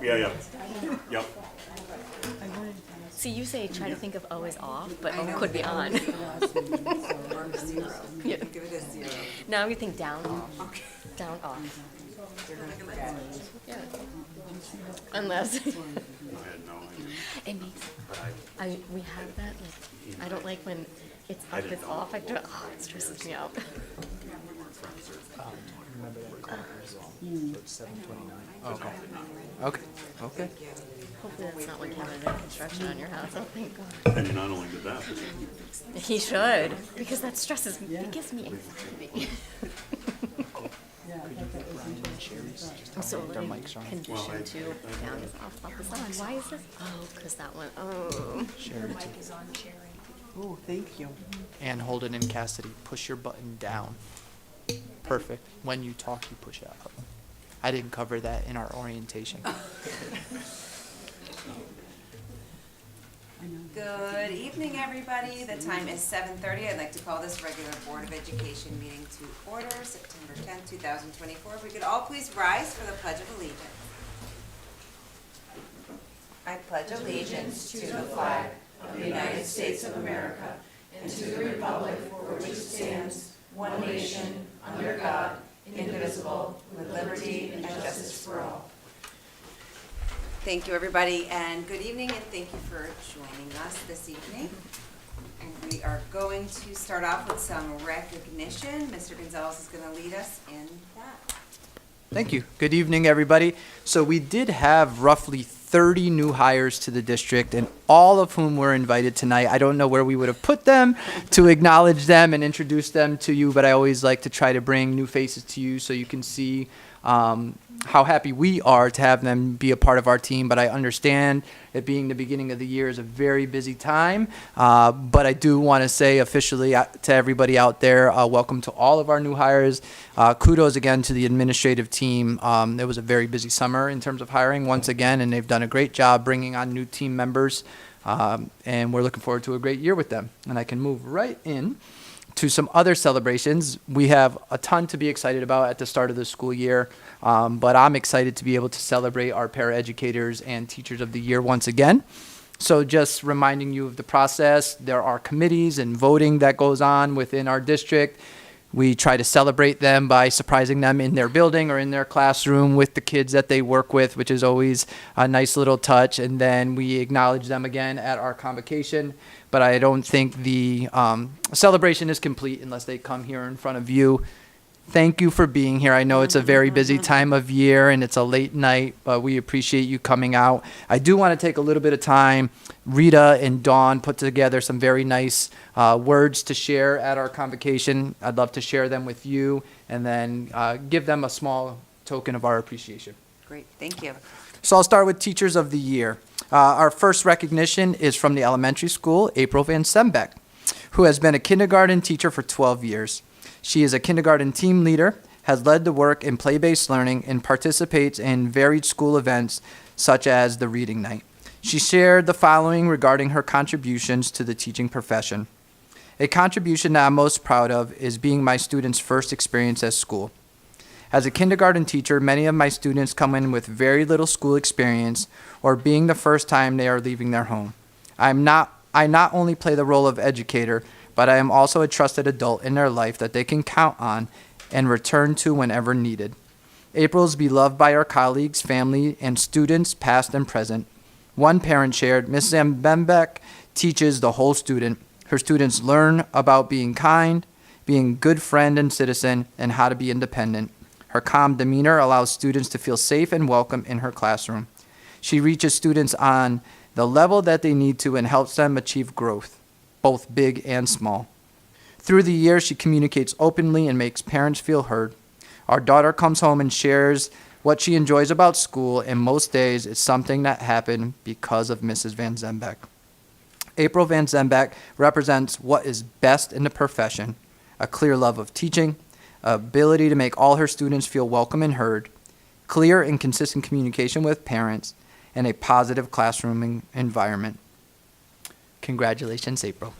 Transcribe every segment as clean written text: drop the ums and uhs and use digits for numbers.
Yeah. Yep. See, you say try to think of O is off, but O could be on. Yeah. Give it a 0. Now you think down off. Down off. Yeah. Unless I had no idea. it makes we have that. Like, I don't like when it's up, it's off. It stresses me out. Remember that conference as well. So it's 7:29. Okay. Okay. Hopefully that's not what Kevin did construction on your house. Oh, thank God. And you not only did that, He should, because that stresses me. It gives me anxiety. I'm so Their mics are on. conditioned to down is off, up is on. Why is this? Oh, because that one. Oh. Share it. Oh, thank you. And hold it in Cassidy. Push your button down. Perfect. When you talk, you push it up. I didn't cover that in our orientation. Good evening, everybody. The time is 7:30. I'd like to call this regular Board of Education meeting to order, September 10th, 2024. If we could all please rise for the Pledge of Allegiance. I pledge allegiance to the flag of the United States of America and to the republic for which it stands, one nation, under God, indivisible, with liberty and justice for all. Thank you, everybody, and good evening, and thank you for joining us this evening. And we are going to start off with some recognition. Mr. Gonzalez is going to lead us in that. Thank you. Good evening, everybody. So we did have roughly 30 new hires to the district, and all of whom were invited tonight. I don't know where we would have put them to acknowledge them and introduce them to you, but I always like to try to bring new faces to you so you can see how happy we are to have them be a part of our team. But I understand it being the beginning of the year is a very busy time. But I do want to say officially to everybody out there, welcome to all of our new hires. Kudos again to the administrative team. It was a very busy summer in terms of hiring once again, and they've done a great job bringing on new team members. And we're looking forward to a great year with them. And I can move right in to some other celebrations. We have a ton to be excited about at the start of the school year, but I'm excited to be able to celebrate our paraeducators and teachers of the year once again. So just reminding you of the process, there are committees and voting that goes on within our district. We try to celebrate them by surprising them in their building or in their classroom with the kids that they work with, which is always a nice little touch. And then we acknowledge them again at our convocation. But I don't think the celebration is complete unless they come here in front of you. Thank you for being here. I know it's a very busy time of year and it's a late night, but we appreciate you coming out. I do want to take a little bit of time. Rita and Dawn put together some very nice words to share at our convocation. I'd love to share them with you and then give them a small token of our appreciation. Great, thank you. So I'll start with Teachers of the Year. Our first recognition is from the elementary school, April Van Sembeck, who has been a kindergarten teacher for 12 years. She is a kindergarten team leader, has led the work in play-based learning, and participates in varied school events such as the Reading Night. She shared the following regarding her contributions to the teaching profession. A contribution that I'm most proud of is being my students' first experience at school. As a kindergarten teacher, many of my students come in with very little school experience or being the first time they are leaving their home. I not only play the role of educator, but I am also a trusted adult in their life that they can count on and return to whenever needed. April is beloved by her colleagues, family, and students past and present. One parent shared, Ms. Zambembeck teaches the whole student. Her students learn about being kind, being a good friend and citizen, and how to be independent. Her calm demeanor allows students to feel safe and welcome in her classroom. She reaches students on the level that they need to and helps them achieve growth, both big and small. Through the years, she communicates openly and makes parents feel heard. Our daughter comes home and shares what she enjoys about school, and most days it's something that happened because of Mrs. Van Zembeck. April Van Zembeck represents what is best in the profession: a clear love of teaching, ability to make all her students feel welcome and heard, clear and consistent communication with parents, and a positive classroom environment. Congratulations, April.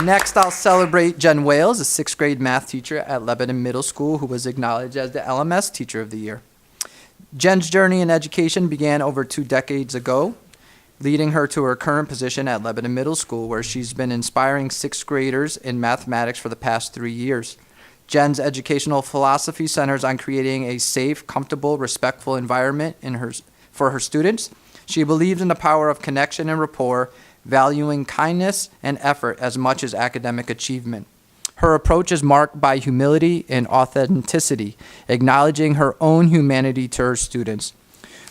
Next, I'll celebrate Jen Wales, a sixth grade math teacher at Lebanon Middle School who was acknowledged as the LMS Teacher of the Year. Jen's journey in education began over 2 decades ago, leading her to her current position at Lebanon Middle School, where she's been inspiring sixth graders in mathematics for the past 3 years. Jen's educational philosophy centers on creating a safe, comfortable, respectful environment for her students. She believes in the power of connection and rapport, valuing kindness and effort as much as academic achievement. Her approach is marked by humility and authenticity, acknowledging her own humanity to her students.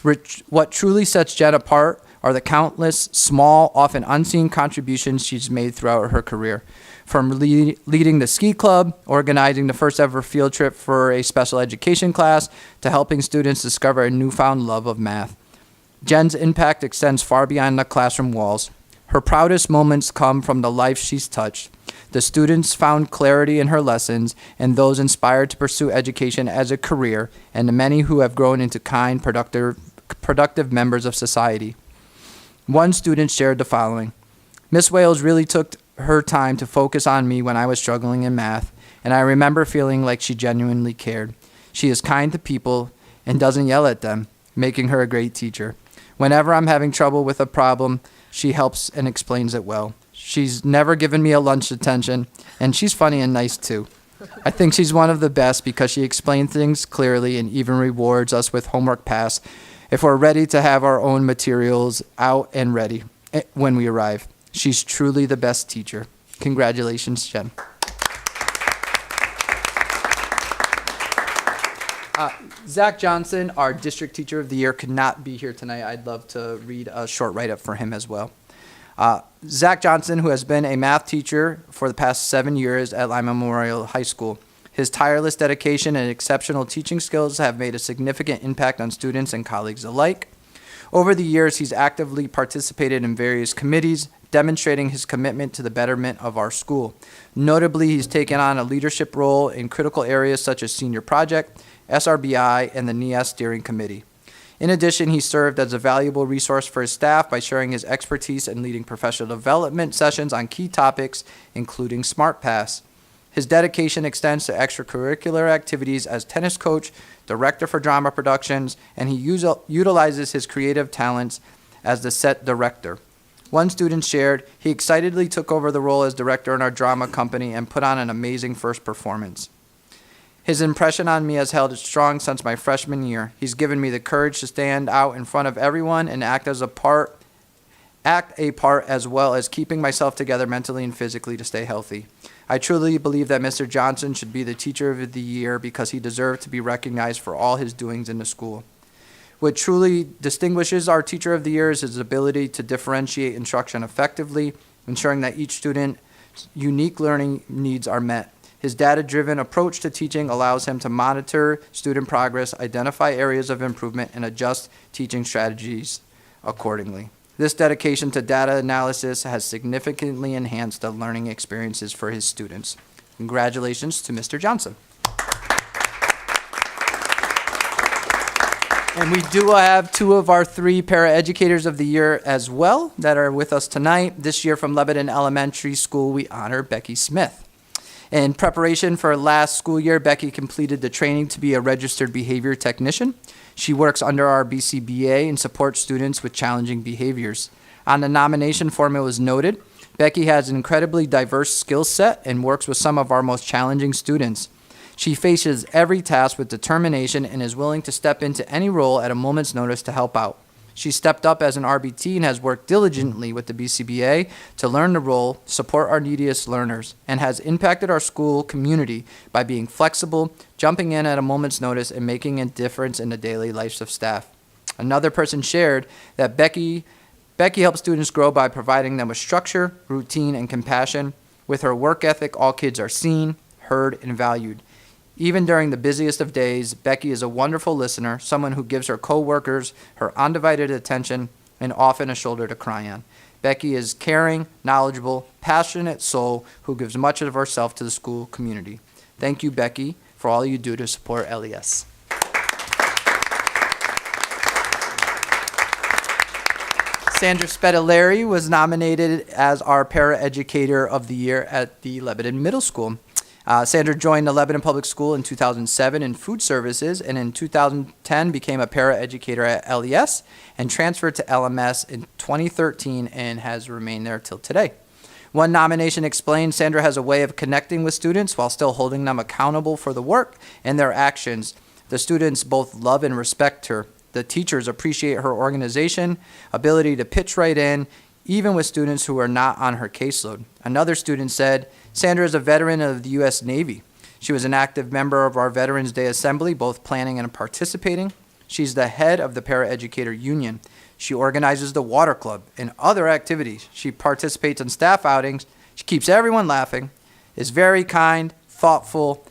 What truly sets Jen apart are the countless, small, often unseen contributions she's made throughout her career. From leading the ski club, organizing the first ever field trip for a special education class, to helping students discover a newfound love of math. Jen's impact extends far beyond the classroom walls. Her proudest moments come from the life she's touched. The students found clarity in her lessons, and those inspired to pursue education as a career, and the many who have grown into kind, productive members of society. One student shared the following: Miss Wales really took her time to focus on me when I was struggling in math, and I remember feeling like she genuinely cared. She is kind to people and doesn't yell at them, making her a great teacher. Whenever I'm having trouble with a problem, she helps and explains it well. She's never given me a lunch detention, and she's funny and nice too. I think she's one of the best because she explains things clearly and even rewards us with homework pass if we're ready to have our own materials out and ready when we arrive. She's truly the best teacher. Congratulations, Jen. Zach Johnson, our District Teacher of the Year, could not be here tonight. I'd love to read a short write-up for him as well. Zach Johnson, who has been a math teacher for the past 7 years at Lima Memorial High School. His tireless dedication and exceptional teaching skills have made a significant impact on students and colleagues alike. Over the years, he's actively participated in various committees, demonstrating his commitment to the betterment of our school. Notably, he's taken on a leadership role in critical areas such as Senior Project, SRBI, and the NIAS Steering Committee. In addition, he served as a valuable resource for his staff by sharing his expertise and leading professional development sessions on key topics, including SmartPass. His dedication extends to extracurricular activities as tennis coach, director for drama productions, and he utilizes his creative talents as the set director. One student shared, he excitedly took over the role as director in our drama company and put on an amazing first performance. His impression on me has held strong since my freshman year. He's given me the courage to stand out in front of everyone and act a part as well as keeping myself together mentally and physically to stay healthy. I truly believe that Mr. Johnson should be the Teacher of the Year because he deserves to be recognized for all his doings in the school. What truly distinguishes our Teacher of the Year is his ability to differentiate instruction effectively, ensuring that each student's unique learning needs are met. His data-driven approach to teaching allows him to monitor student progress, identify areas of improvement, and adjust teaching strategies accordingly. This dedication to data analysis has significantly enhanced the learning experiences for his students. Congratulations to Mr. Johnson. And we do have 2 of our 3 paraeducators of the year as well that are with us tonight. This year from Lebanon Elementary School, we honor Becky Smith. In preparation for last school year, Becky completed the training to be a registered behavior technician. She works under our BCBA and supports students with challenging behaviors. On the nomination form, it was noted, Becky has an incredibly diverse skill set and works with some of our most challenging students. She faces every task with determination and is willing to step into any role at a moment's notice to help out. She stepped up as an RBT and has worked diligently with the BCBA to learn the role, support our neediest learners, and has impacted our school community by being flexible, jumping in at a moment's notice, and making a difference in the daily lives of staff. Another person shared that Becky helps students grow by providing them with structure, routine, and compassion. With her work ethic, all kids are seen, heard, and valued. Even during the busiest of days, Becky is a wonderful listener, someone who gives her co-workers her undivided attention and often a shoulder to cry on. Becky is caring, knowledgeable, passionate soul who gives much of herself to the school community. Thank you, Becky, for all you do to support LES. Sandra Spedalari was nominated as our Paraeducator of the Year at the Lebanon Middle School. Sandra joined the Lebanon Public School in 2007 in food services, and in 2010 became a paraeducator at LES and transferred to LMS in 2013 and has remained there till today. One nomination explained Sandra has a way of connecting with students while still holding them accountable for the work and their actions. The students both love and respect her. The teachers appreciate her organization, ability to pitch right in, even with students who are not on her caseload. Another student said, Sandra is a veteran of the U.S. Navy. She was an active member of our Veterans Day Assembly, both planning and participating. She's the head of the Paraeducator Union. She organizes the water club and other activities. She participates in staff outings. She keeps everyone laughing, is very kind, thoughtful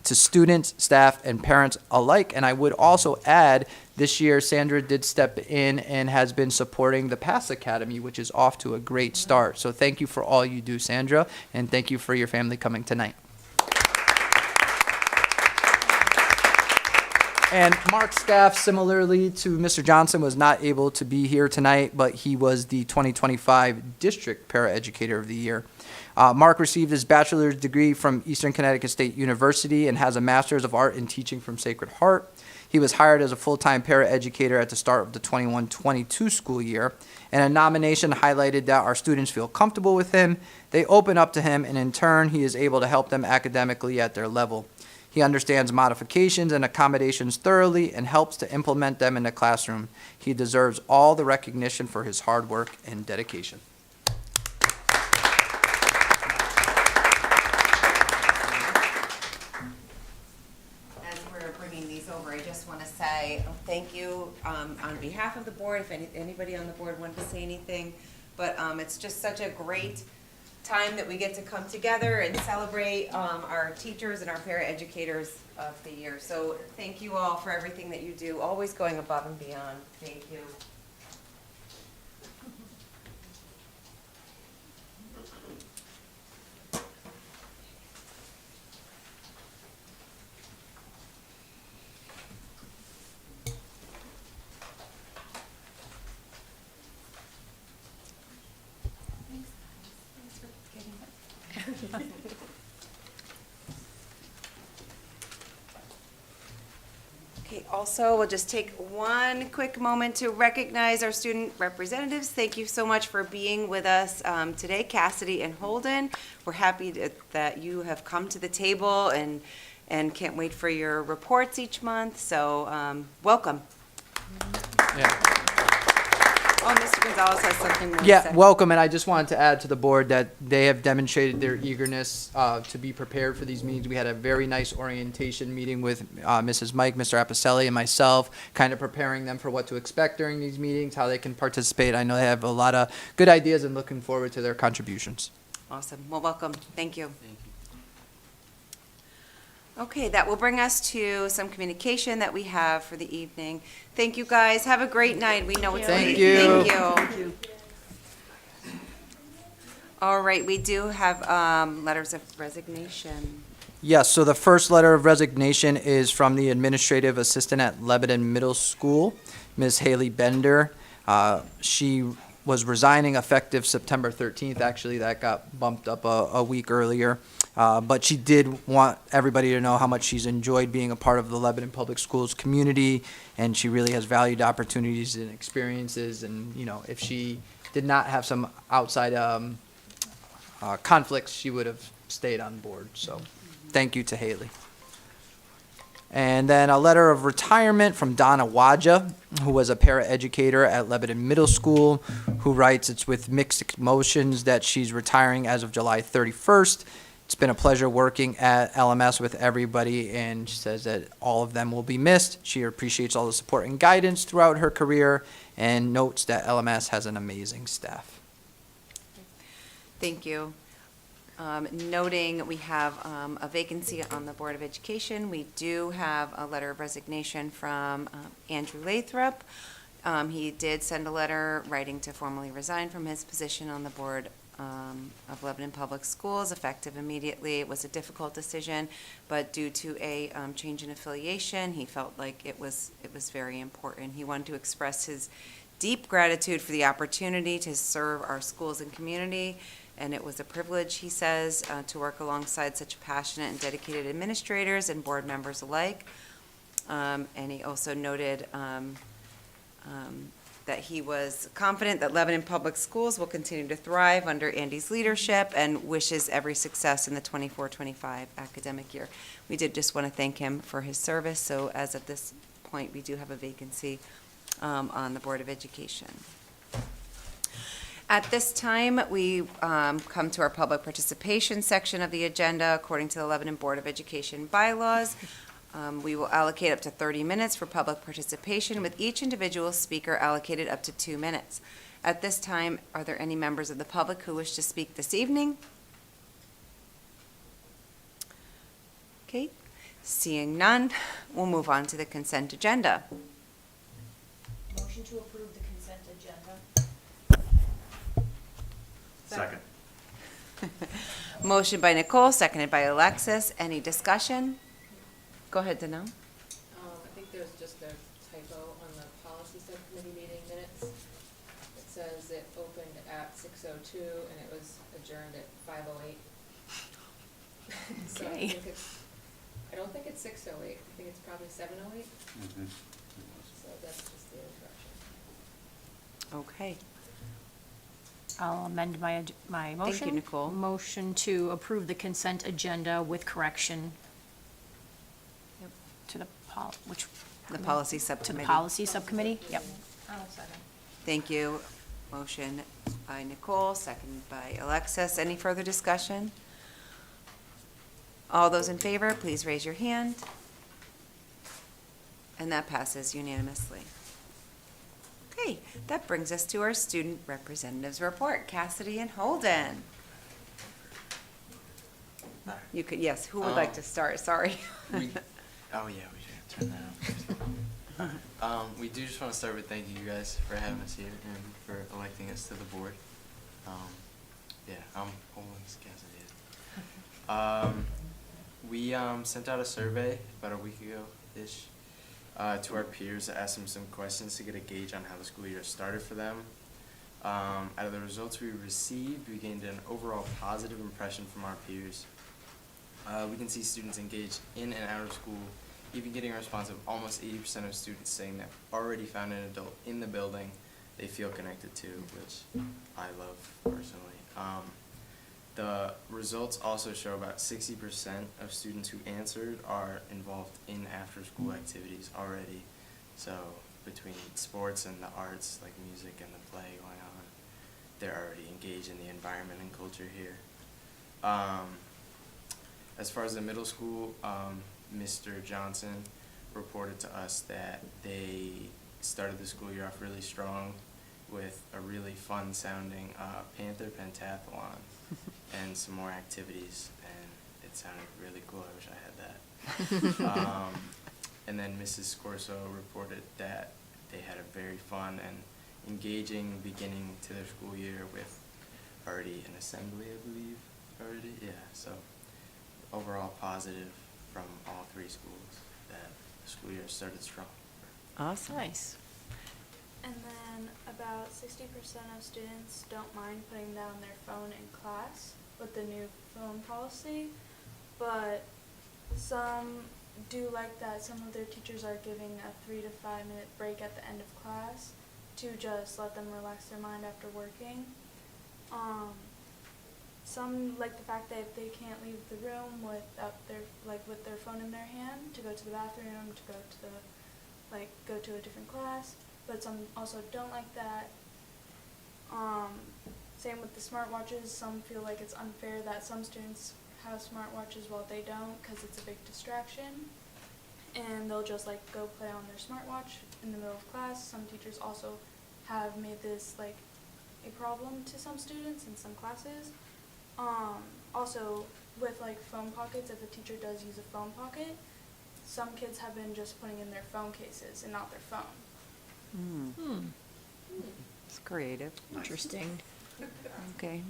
to students, staff, and parents alike. And I would also add, this year Sandra did step in and has been supporting the PASS Academy, which is off to a great start. So thank you for all you do, Sandra, and thank you for your family coming tonight. And Mark's staff, similarly to Mr. Johnson, was not able to be here tonight, but he was the 2025 District Paraeducator of the Year. Mark received his bachelor's degree from Eastern Connecticut State University and has a master's of art in teaching from Sacred Heart. He was hired as a full-time paraeducator at the start of the 21-22 school year, and a nomination highlighted that our students feel comfortable with him, they open up to him, and in turn, he is able to help them academically at their level. He understands modifications and accommodations thoroughly and helps to implement them in the classroom. He deserves all the recognition for his hard work and dedication. As we're bringing these over, I just want to say thank you on behalf of the board, if anybody on the board wanted to say anything. But it's just such a great time that we get to come together and celebrate our teachers and our paraeducators of the year. So thank you all for everything that you do, always going above and beyond. Thank you. Okay, also, we'll just take one quick moment to recognize our student representatives. Thank you so much for being with us today, Cassidy and Holden. We're happy that you have come to the table and can't wait for your reports each month, so welcome. Yeah. Oh, Mr. Gonzalez has something more to Yeah, say. welcome, and I just wanted to add to the board that they have demonstrated their eagerness to be prepared for these meetings. We had a very nice orientation meeting with Mrs. Mike, Mr. Apicelli, and myself, kind of preparing them for what to expect during these meetings, how they can participate. I know they have a lot of good ideas and looking forward to their contributions. Awesome. Well, welcome. Thank you. Okay, that will bring us to some communication that we have for the evening. Thank you, guys. Have a great night. We know it's late. Thank you. Thank you. All right, we do have letters of resignation. Yes, so the first letter of resignation is from the administrative assistant at Lebanon Middle School, Ms. Haley Bender. She was resigning effective September 13th. Actually, that got bumped up a week earlier. But she did want everybody to know how much she's enjoyed being a part of the Lebanon Public Schools community, and she really has valued opportunities and experiences. And, you know, if she did not have some outside conflicts, she would have stayed on board. So thank you to Haley. And then a letter of retirement from Donna Waja, who was a paraeducator at Lebanon Middle School, who writes, it's with mixed emotions that she's retiring as of July 31st. It's been a pleasure working at LMS with everybody, and she says that all of them will be missed. She appreciates all the support and guidance throughout her career and notes that LMS has an amazing staff. Thank you. Noting we have a vacancy on the Board of Education, we do have a letter of resignation from Andrew Lathrop. He did send a letter writing to formally resign from his position on the Board of Lebanon Public Schools, effective immediately. It was a difficult decision, but due to a change in affiliation, he felt like it was very important. He wanted to express his deep gratitude for the opportunity to serve our schools and community, and it was a privilege, he says, to work alongside such passionate and dedicated administrators and board members alike. And he also noted that he was confident that Lebanon Public Schools will continue to thrive under Andy's leadership and wishes every success in the 24-25 academic year. We did just want to thank him for his service, so as of this point, we do have a vacancy on the Board of Education. At this time, we come to our public participation section of the agenda according to the Lebanon Board of Education bylaws. We will allocate up to 30 minutes for public participation, with each individual speaker allocated up to 2 minutes. At this time, are there any members of the public who wish to speak this evening? Okay, seeing none, we'll move on to the consent agenda. Motion to approve the consent agenda. Second. Motion by Nicole, seconded by Alexis. Any discussion? Go ahead, Danelle. I think there's just a typo on the policy subcommittee meeting minutes. It says it opened at 6:02 and it was adjourned at 5:08. So Okay. I don't think it's 6:08. I think it's probably 7:08. Mhm. So that's just the instruction. Okay. I'll amend my motion. Thank you, Nicole. Motion to approve the consent agenda with correction Yep. to the which? The policy To the subcommittee. policy subcommittee? Yep. Thank you. Motion by Nicole, seconded by Alexis. Any further discussion? All those in favor, please raise your hand. And that passes unanimously. Okay, that brings us to our student representatives report. Cassidy and Holden. You could, yes, who would like to start? Sorry. We should turn that on. We do just want to start with thanking you guys for having us here and for electing us to the board. I'm Holden's Cassidy. We sent out a survey about a week ago-ish to our peers to ask them some questions to get a gauge on how the school year started for them. Out of the results we received, we gained an overall positive impression from our peers. We can see students engaged in and out of school, even getting a response of almost 80% of students saying they've already found an adult in the building they feel connected to, which I love personally. The results also show about 60% of students who answered are involved in after-school activities already. So between sports and the arts, like music and the play going on, they're already engaged in the environment and culture here. As far as the middle school, Mr. Johnson reported to us that they started the school year off really strong with a really fun-sounding Panther pentathlon and some more activities, and it sounded really cool. I wish I had that. And then Mrs. Scorso reported that they had a very fun and engaging beginning to their school year with already an assembly, I believe, already. Yeah, so overall positive from all three schools that the school year started strong. Awesome. Nice. And then about 60% of students don't mind putting down their phone in class with the new phone policy, but some do like that some of their teachers are giving a 3 to 5 minute break at the end of class to just let them relax their mind after working. Some like the fact that they can't leave the room without with their phone in their hand to go to the bathroom, to go to a different class. But some also don't like that. Same with the smartwatches. Some feel like it's unfair that some students have smartwatches while they don't, because it's a big distraction. And they'll just go play on their smartwatch in the middle of class. Some teachers also have made this a problem to some students in some classes. Also with phone pockets, if a teacher does use a phone pocket, some kids have been just putting in their phone cases and not their phone. It's creative. Interesting. Okay.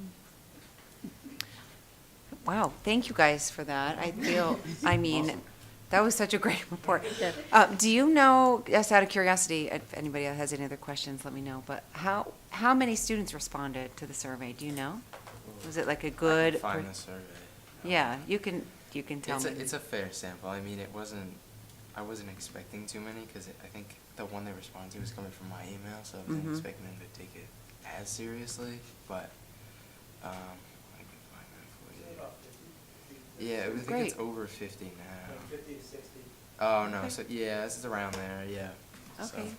Wow, thank you guys for that. I feel, That was such a great report. Yeah. Do you know, just out of curiosity, if anybody has any other questions, let me know, but how many students responded to the survey? Do you know? Was it like a I good? can find the survey. Yeah, you can tell me. It's a fair sample. I mean, I wasn't expecting too many, because I think the one they responded to was coming from my email, so I wasn't expecting them to take it as seriously, but, I can find that for you. Yeah, I think Great. it's over 50 now. 50 to 60. Oh, no, so, yeah, this is around there, yeah. So, Okay,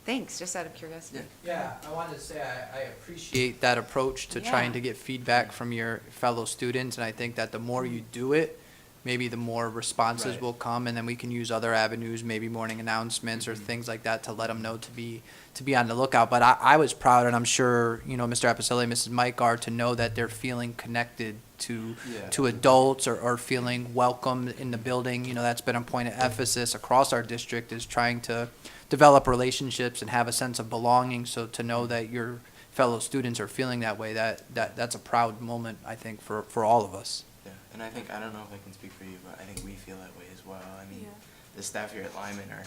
thanks, just out of curiosity. Yeah. Yeah, I wanted to say I appreciate that approach to trying Yeah. to get feedback from your fellow students, and I think that the more you do it, maybe the more responses Right. will come, and then we can use other avenues, maybe morning announcements or things like that, to let them know to be on the lookout. But I was proud, and I'm sure, Mr. Apicella and Mrs. Mike are, to know that they're feeling connected to Yeah. adults, or feeling welcome in the building. That's been a point of emphasis across our district, is trying to develop relationships and have a sense of belonging. So to know that your fellow students are feeling that way, that's a proud moment, I think, for all of us. Yeah, and I don't know if I can speak for you, but I think we feel that way as well. I mean, Yeah. the staff here at Lyman are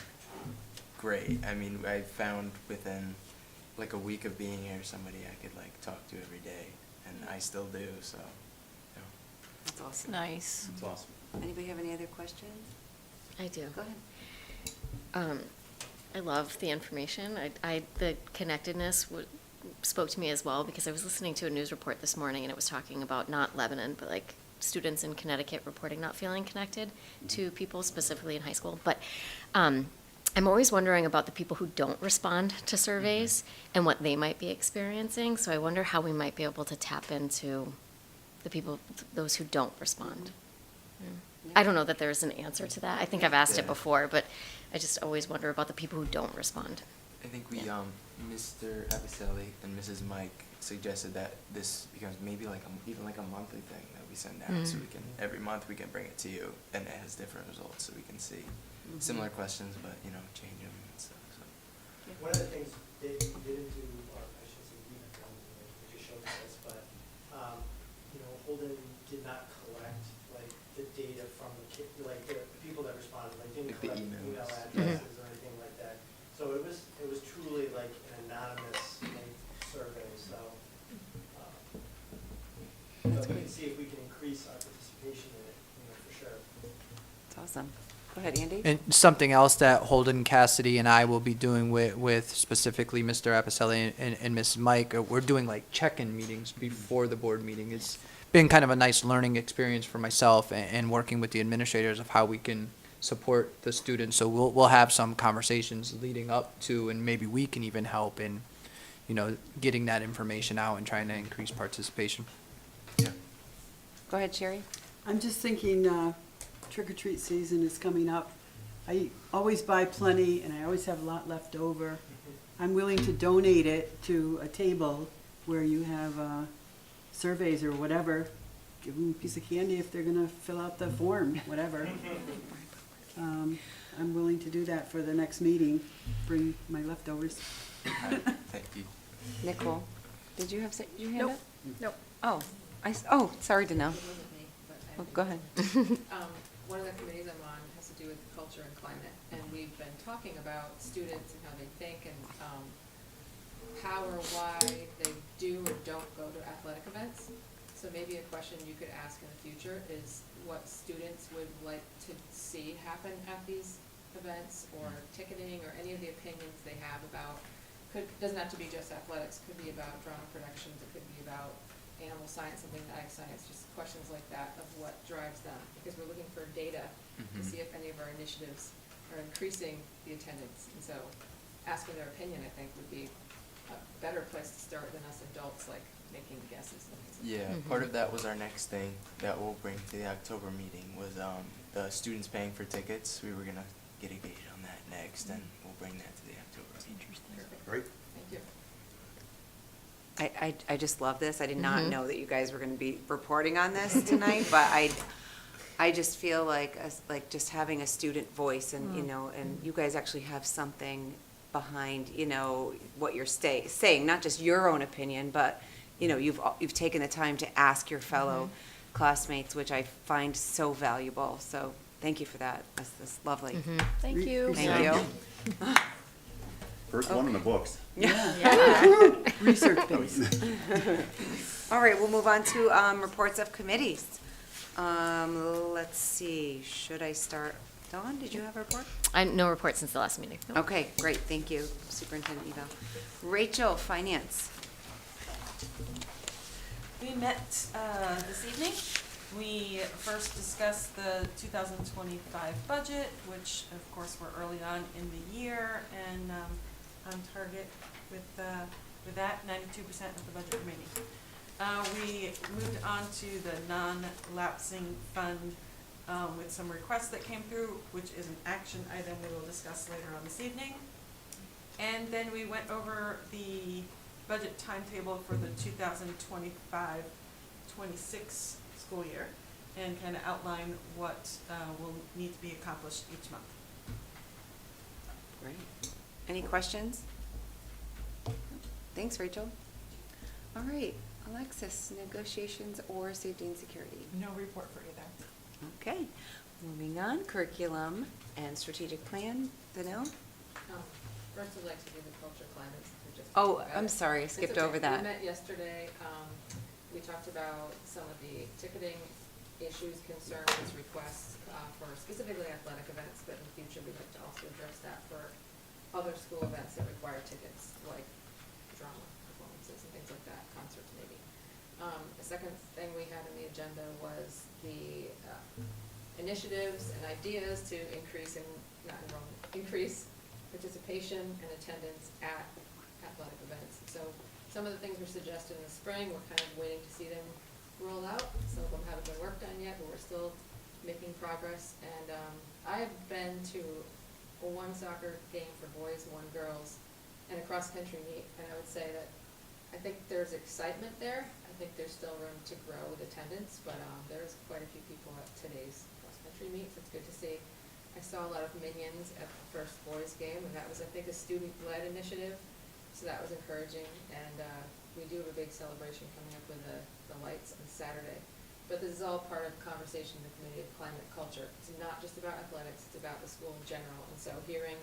great. I mean, I found within like a week of being here, somebody I could like talk to every day, and I still do, so, you know. That's awesome. Nice. It's awesome. Anybody have any other questions? I do. Go ahead. I love the information. The connectedness spoke to me as well, because I was listening to a news report this morning, and it was talking about not Lebanon, but like students in Connecticut reporting not feeling connected to people, specifically in high school. But I'm always wondering about the people who don't respond to surveys and what they might be experiencing. So I wonder how we might be able to tap into the people, those who don't respond. I don't know that there's an answer to that. I think I've asked it Yeah. before, but I just always wonder about the people who don't respond. I think we, Yeah. Mr. Apicelli and Mrs. Mike suggested that this becomes maybe like even like a monthly thing that we send out, so we can, every month we can bring it to you, and it has different results, so we can see similar questions, but, change them and stuff, so. One of the things they didn't do, or I shouldn't say we didn't, they just showed us, but, Holden did not collect, like, the data from the people that responded, like, didn't Like the collect emails. email addresses or anything like that. So it was truly like an anonymous, survey, so, but we can see if we can increase our participation in it, for sure. That's awesome. Go ahead, Andy. And something else that Holden Cassidy and I will be doing with specifically Mr. Apicelli and Mrs. Mike, we're doing like check-in meetings before the board meeting. It's been kind of a nice learning experience for myself, and working with the administrators of how we can support the students. So we'll have some conversations leading up to, and maybe we can even help in, getting that information out and trying to increase participation. Yeah. Go ahead, Sherry. I'm just thinking, trick or treat season is coming up. I always buy plenty and I always have a lot left over. I'm willing to donate it to a table where you have surveys or whatever. Give them a piece of candy if they're gonna fill out the form, whatever. I'm willing to do that for the next meeting, bring my leftovers. Thank you. Nicole, did you have your hand up? Nope. Oh, sorry, Danelle. Oh, go ahead. One of the committees I'm on has to do with culture and climate, and we've been talking about students and how they think, and how or why they do or don't go to athletic events. So maybe a question you could ask in the future is what students would like to see happen at these events, or ticketing, or any of the opinions they have about, doesn't have to be just athletics, could be about drama productions, it could be about animal science, something ag science, just questions like that of what drives them, because we're looking for data to see if any of our initiatives are increasing the attendance. And so asking their opinion, I think, would be a better place to start than us adults, like, making guesses. Yeah, part of that was our next thing that we'll bring to the October meeting was the students paying for tickets. We were gonna get a gauge on that next, and we'll bring that to the October meeting. Great. Thank you. I just love this. I did not know that you guys were gonna be reporting on this tonight, but I just feel like just having a student voice, and, and you guys actually have something behind, what you're saying, not just your own opinion, but, you've taken the time to ask your fellow classmates, which I find so valuable. So Thank you for that. That's lovely. Thank you. Thank you. First one in the books. Research based. All right, we'll move on to reports of committees. Let's see, should I start? Dawn, did you have a report? No report since the last meeting. Nope. Okay, great, thank you, Superintendent Eval. Rachel, Finance. We met this evening. We first discussed the 2025 budget, which of course we're early on in the year and on target with that, 92% of the budget remaining. We moved on to the non-lapsing fund with some requests that came through, which is an action item we will discuss later on this evening. And then we went over the budget timetable for the 2025-26 school year and kind of outline what will need to be accomplished each month. Great. Any questions? Thanks, Rachel. All right, Alexis, negotiations or safety and security? No report for either. Okay, moving on, curriculum and strategic plan. Danil? First, I'd like to do the culture climate. We just Oh, talked about I'm it. sorry, I It's skipped okay. over that. We met yesterday. We talked about some of the ticketing issues, concerns, requests for specifically athletic events, but in the future, we'd like to also address that for other school events that require tickets, like drama performances and things like that, concerts maybe. The second thing we had on the agenda was the initiatives and ideas to increase increase participation and attendance at athletic events. So some of the things were suggested in the spring, we're kind of waiting to see them roll out. Some of them haven't been worked on yet, but we're still making progress. And I've been to one soccer game for boys, one girls, and a cross-country meet, and I would say that I think there's excitement there. I think there's still room to grow with attendance, but there's quite a few people at today's cross-country meets. It's good to see. I saw a lot of minions at the first boys game, and that was, I think, a student-led initiative, so that was encouraging. And we do have a big celebration coming up with the lights on Saturday. But this is all part of the conversation in the Committee of Climate Culture. It's not just about athletics, it's about the school in general. And so hearing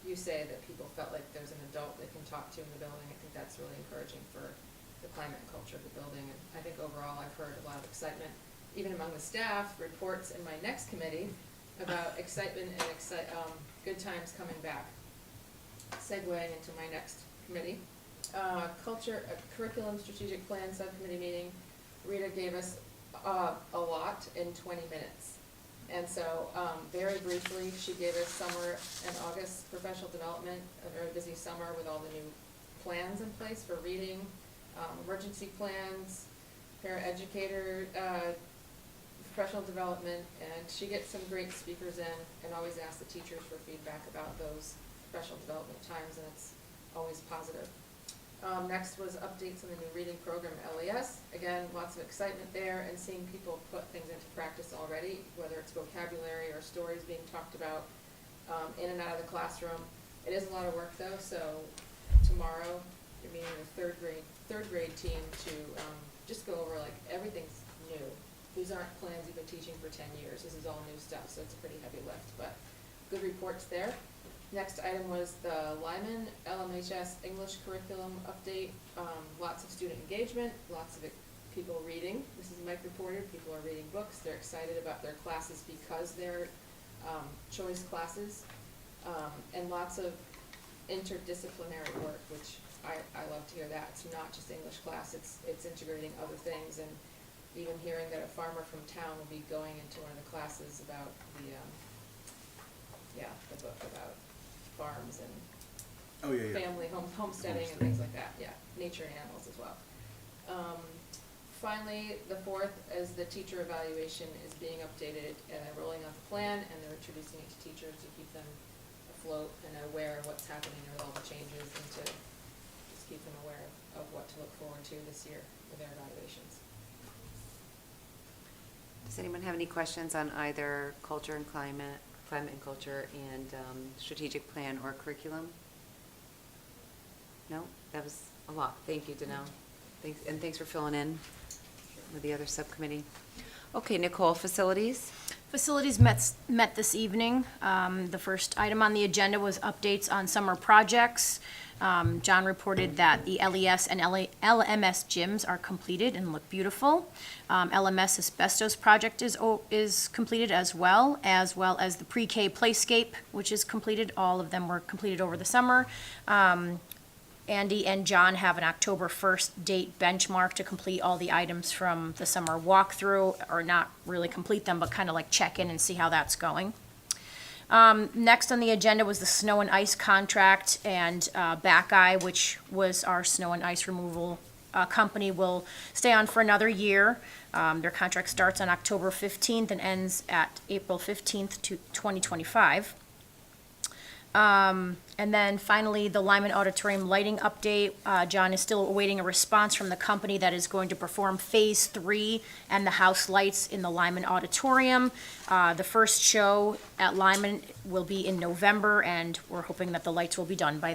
you say that people felt like there's an adult they can talk to in the building, I think that's really encouraging for the climate and culture of the building. And I think overall I've heard a lot of excitement, even among the staff, reports in my next committee about excitement and good times coming back. Segueing into my next committee. Curriculum Strategic Plan Subcommittee meeting. Rita gave us a lot in 20 minutes. And so, very briefly, she gave us summer and August professional development, a very busy summer with all the new plans in place for reading, emergency plans, paraeducator, professional development, and she gets some great speakers in and always asks the teachers for feedback about those professional development times, and it's always positive. Next was updates on the new reading program at LES. Again, lots of excitement there and seeing people put things into practice already, whether it's vocabulary or stories being talked about in and out of the classroom. It is a lot of work though, so tomorrow you're meeting the third grade team to just go over like everything's new. These aren't plans you've been teaching for 10 years. This is all new stuff, so it's a pretty heavy lift, but good reports there. Next item was the Lyman LMHS English curriculum update. Lots of student engagement, lots of people reading. This is Mike reported. People are reading books. They're excited about their classes because they're choice classes, and lots of interdisciplinary work, which I love to hear that. It's not just English class. It's integrating other things, and even hearing that a farmer from town will be going into one of the classes about the book about farms and family homesteading and things like that. Yeah, nature and animals as well. Finally, the fourth is the teacher evaluation is being updated and rolling out the plan, and they're introducing it to teachers to keep them afloat and aware of what's happening with all the changes, and to just keep them aware of what to look forward to this year with their evaluations. Does anyone have any questions on either culture and climate and culture, and strategic plan or curriculum? No? That was a lot. Thank you, Danelle. Thanks, and thanks for filling in with the other subcommittee. Okay, Nicole, facilities? Facilities met this evening. The first item on the agenda was updates on summer projects. John reported that the LES and LMS gyms are completed and look beautiful. LMS asbestos project is completed as well as the pre-K playscape, which is completed. All of them were completed over the summer. Andy and John have an October 1st date benchmark to complete all the items from the summer walkthrough, or not really complete them, but kind of like check in and see how that's going. Next on the agenda was the snow and ice contract, and Backeye, which was our snow and ice removal company, will stay on for another year. Their contract starts on October 15th and ends at April 15th to 2025. And then finally, the Lyman Auditorium lighting update. John is still awaiting a response from the company that is going to perform Phase 3 and the house lights in the Lyman Auditorium. The first show at Lyman will be in November, and we're hoping that the lights will be done by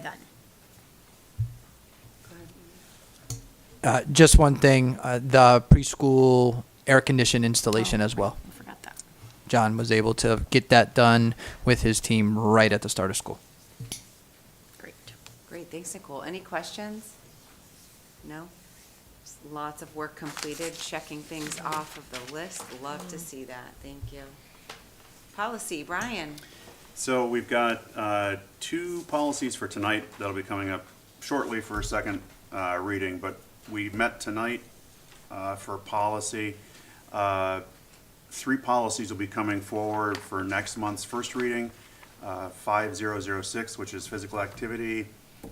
then. Just one thing, the preschool air condition installation as well. I forgot that. John was able to get that done with his team right at the start of school. Great. Great, thanks, Nicole. Any questions? No? Just lots of work completed, checking things off of the list. Love to see that. Thank you. Policy, Brian. So we've got 2 policies for tonight that'll be coming up shortly for a second reading, but we met tonight for policy. 3 policies will be coming forward for next month's first reading. 5006, which is physical activity,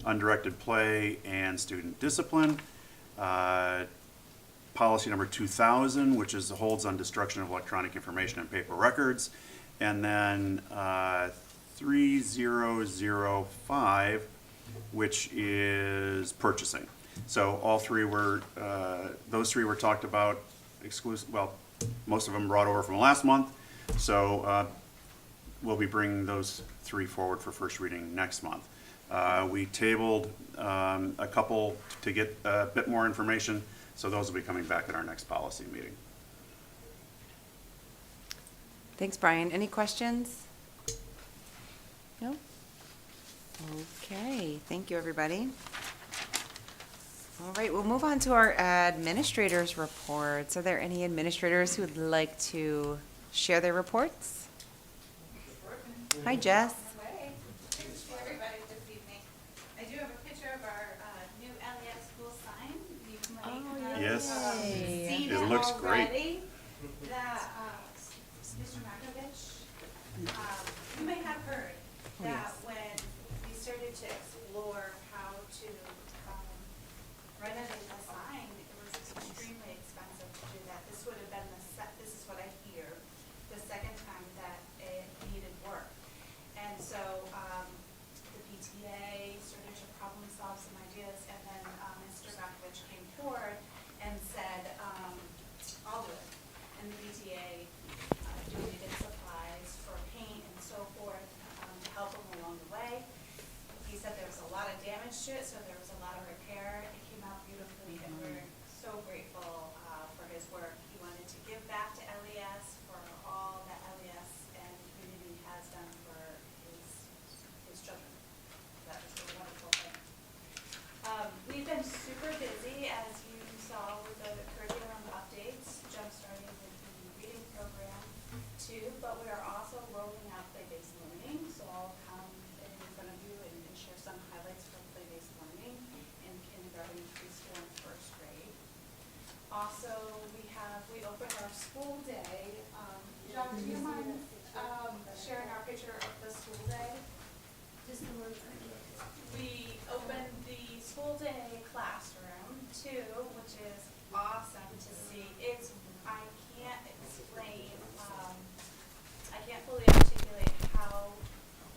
undirected play, and student discipline. Policy number 2000, which is the holds on destruction of electronic information and paper records. And then 3005, which is purchasing. So all 3 were, those 3 were talked about exclusive, well, most of them brought over from last month. So we'll be bringing those 3 forward for first reading next month. We tabled a couple to get a bit more information, so those will be coming back at our next policy meeting. Thanks, Brian. Any questions? No? Okay, thank you, everybody. All right, we'll move on to our administrators' reports. Are there any administrators who would like to share their reports? Hi, Jess. Hey, thanks to everybody this evening. I do have a picture of our new LES school sign. You might have Yes. seen It looks great. already. That Mr. Markovich, you may have heard that when we started to explore how to renovate the sign, it was extremely expensive to do that. This would have been this is what I hear, the second time that it needed work. And so the PTA started to problem solve some ideas, and then Mr. Markovich came forward and said, I'll do it. And the PTA donated supplies for paint and so forth to help him along the way. He said there was a lot of damage to it, so there was a lot of repair. It came out beautifully, and we're so grateful for his work. He wanted to give back to LES for all that LES and the community has done for his children. That was a wonderful thing. We've been super busy, as you saw, with the curriculum updates, jump-starting with the reading program too, but we are also rolling out play-based learning, so I'll come in front of you and share some highlights for play-based learning in kindergarten, preschool, and first grade. Also, we opened our school day. John, do you mind sharing our picture of the school day? Just the word. We opened the school day classroom too, which is awesome to see. I can't explain, I can't fully articulate how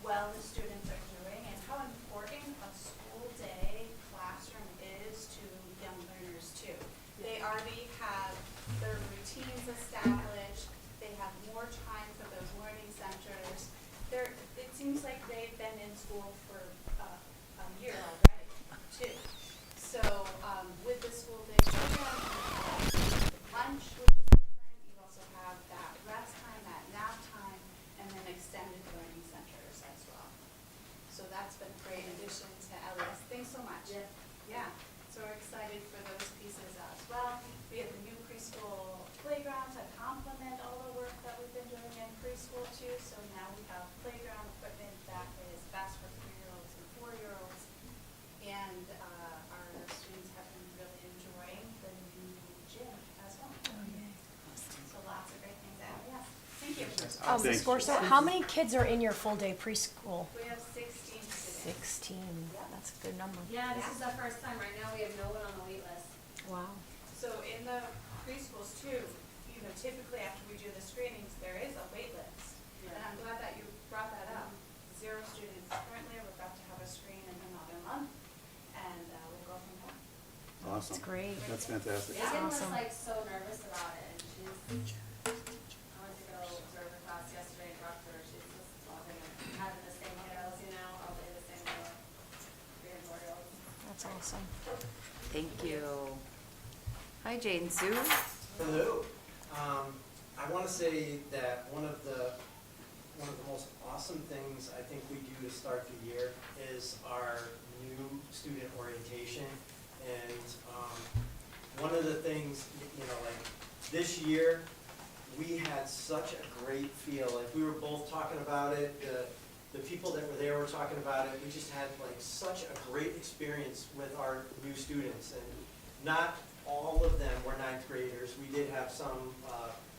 well the students are doing and how important a school day classroom is to young learners too. They already have their routines established. They have more time for those learning centers. It seems like they've been in school for a year already too. So with the school day program, you have lunch, which is different. You also have that rest time, that nap extended learning centers as well. So that's been a great addition to LES. Thanks so much. Yeah, so we're excited for those pieces as well. We have the new preschool playground to complement all the work that we've been doing in preschool too. So now we have playground equipment that is best for 3-year-olds and 4-year-olds. And our students have been really enjoying the new gym as well. So lots of great things at LES. Thank you. Thanks. So how many kids are in your full-day preschool? We have 16 students. 16, that's a good number. Yeah, this is the first time. Right now, we have no one on the wait list. Wow. So in the preschools too, typically after we do the screenings, there is a wait list. And I'm glad that you brought that up. 0 students currently, we're about to have a screen in another month, and we'll go from there. Awesome. That's great. That's fantastic. Megan was awesome. like so nervous about it, and I went to go observe her class yesterday and talk to her. She's just loving it. Having the same kiddos, all day the same day. 3 and 4-year-olds. That's awesome. Thank you. Hi, Jane Sue. Hello. I want to say that one of the most awesome things I think we do to start the year is our new student orientation. And one of the things, like this year, we had such a great feel. Like we were both talking about it. The people that were there were talking about it. We just had like such a great experience with our new students. And not all of them were 9th graders. We did have some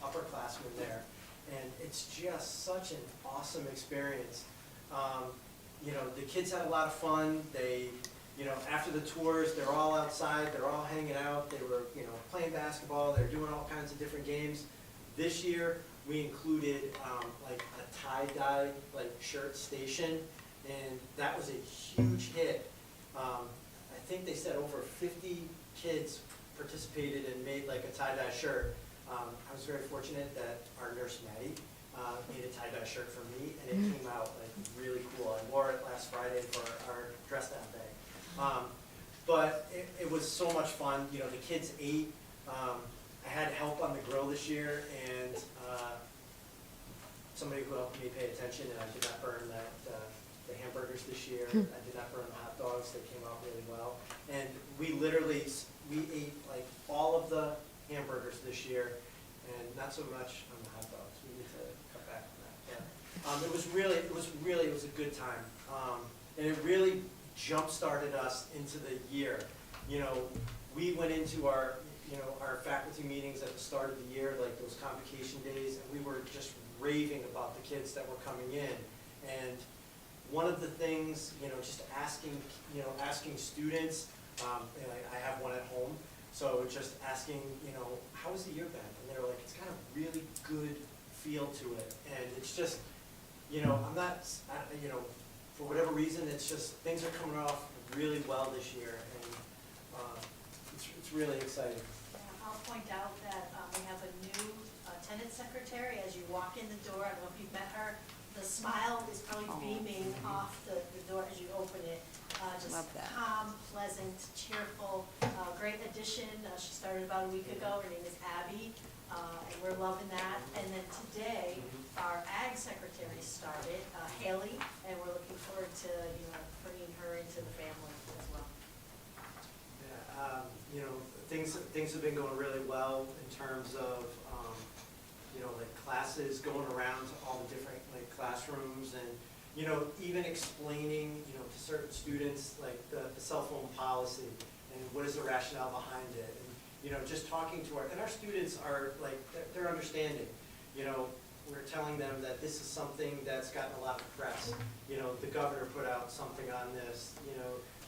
upperclassmen there. And it's just such an awesome experience. The kids had a lot of fun. They, after the tours, they're all outside. They're all hanging out. They were, playing basketball. They're doing all kinds of different games. This year, we included like a tie-dye shirt station, and that was a huge hit. I think they said over 50 kids participated and made like a tie-dye shirt. I was very fortunate that our nurse Maddie made a tie-dye shirt for me, and it came out like really cool. I wore it last Friday for our dress down day. But it was so much fun. The kids ate. I had help on the grill this year, and somebody who helped me pay attention, and I did not burn the hamburgers this year. I did not burn the hot dogs. They came out really well. And we ate like all of the hamburgers this year, and not so much on the hot dogs. We need to cut back on that. But it was a good time. And it really jump-started us into the year. We went into our faculty meetings at the start of the year, like those convocation days, and we were just raving about the kids that were coming in. And one of the things, just asking students, and I have one at home, so just asking, how has the year been? And they're like, it's got a really good feel to it. And it's just, I'm not, for whatever reason, it's just, things are coming off really well this year. And it's really exciting. I'll point out that we have a new attendance secretary as you walk in the door. I don't know if you've met her. The smile is probably beaming off the door as you open it. Just Love that. calm, pleasant, cheerful, great addition. She started about a week ago. Her name is Abby, and we're loving that. And then today, our ag secretary started, Haley, and we're looking forward to bringing her into the family as well. Yeah, things have been going really well in terms of, like classes going around to all the different like classrooms, and, even explaining, to certain students, like the cell phone policy and what is the rationale behind it. And, just talking to our students are like, they're understanding. We're telling them that this is something that's gotten a lot of press. The governor put out something on this,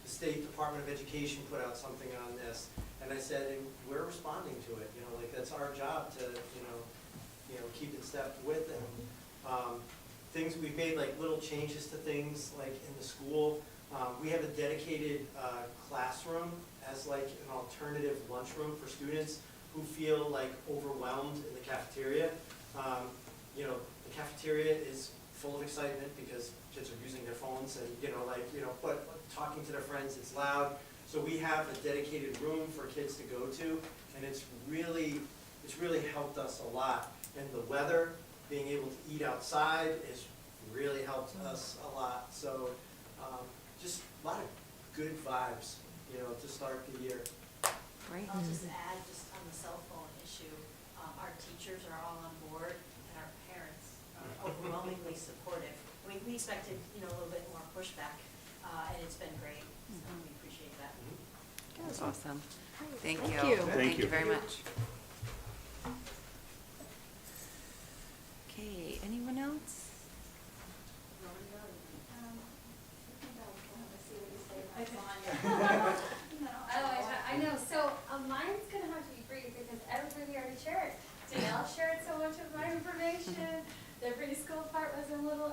the State Department of Education put out something on this. And I said, and we're responding to it, like that's our job to, keep in step with them. We've made like little changes to things like in the school. We have a dedicated classroom as like an alternative lunchroom for students who feel like overwhelmed in the cafeteria. The cafeteria is full of excitement because kids are using their phones and, but talking to their friends, it's loud. So we have a dedicated room for kids to go to, and it's really helped us a lot. And the weather, being able to eat outside is really helped us a lot. So just a lot of good vibes, you know, to start the year. Great. I'll just add, just on the cell phone issue, our teachers are all on board, and our parents are overwhelmingly supportive. We expected, you know, a little bit more pushback, and it's been great, so we appreciate that. That's awesome. Thank Thank you. you. Thank you. very much. Okay, anyone else? I know, so mine's gonna have to be brief because everybody already shared. Danielle shared so much of my information, the preschool part was a little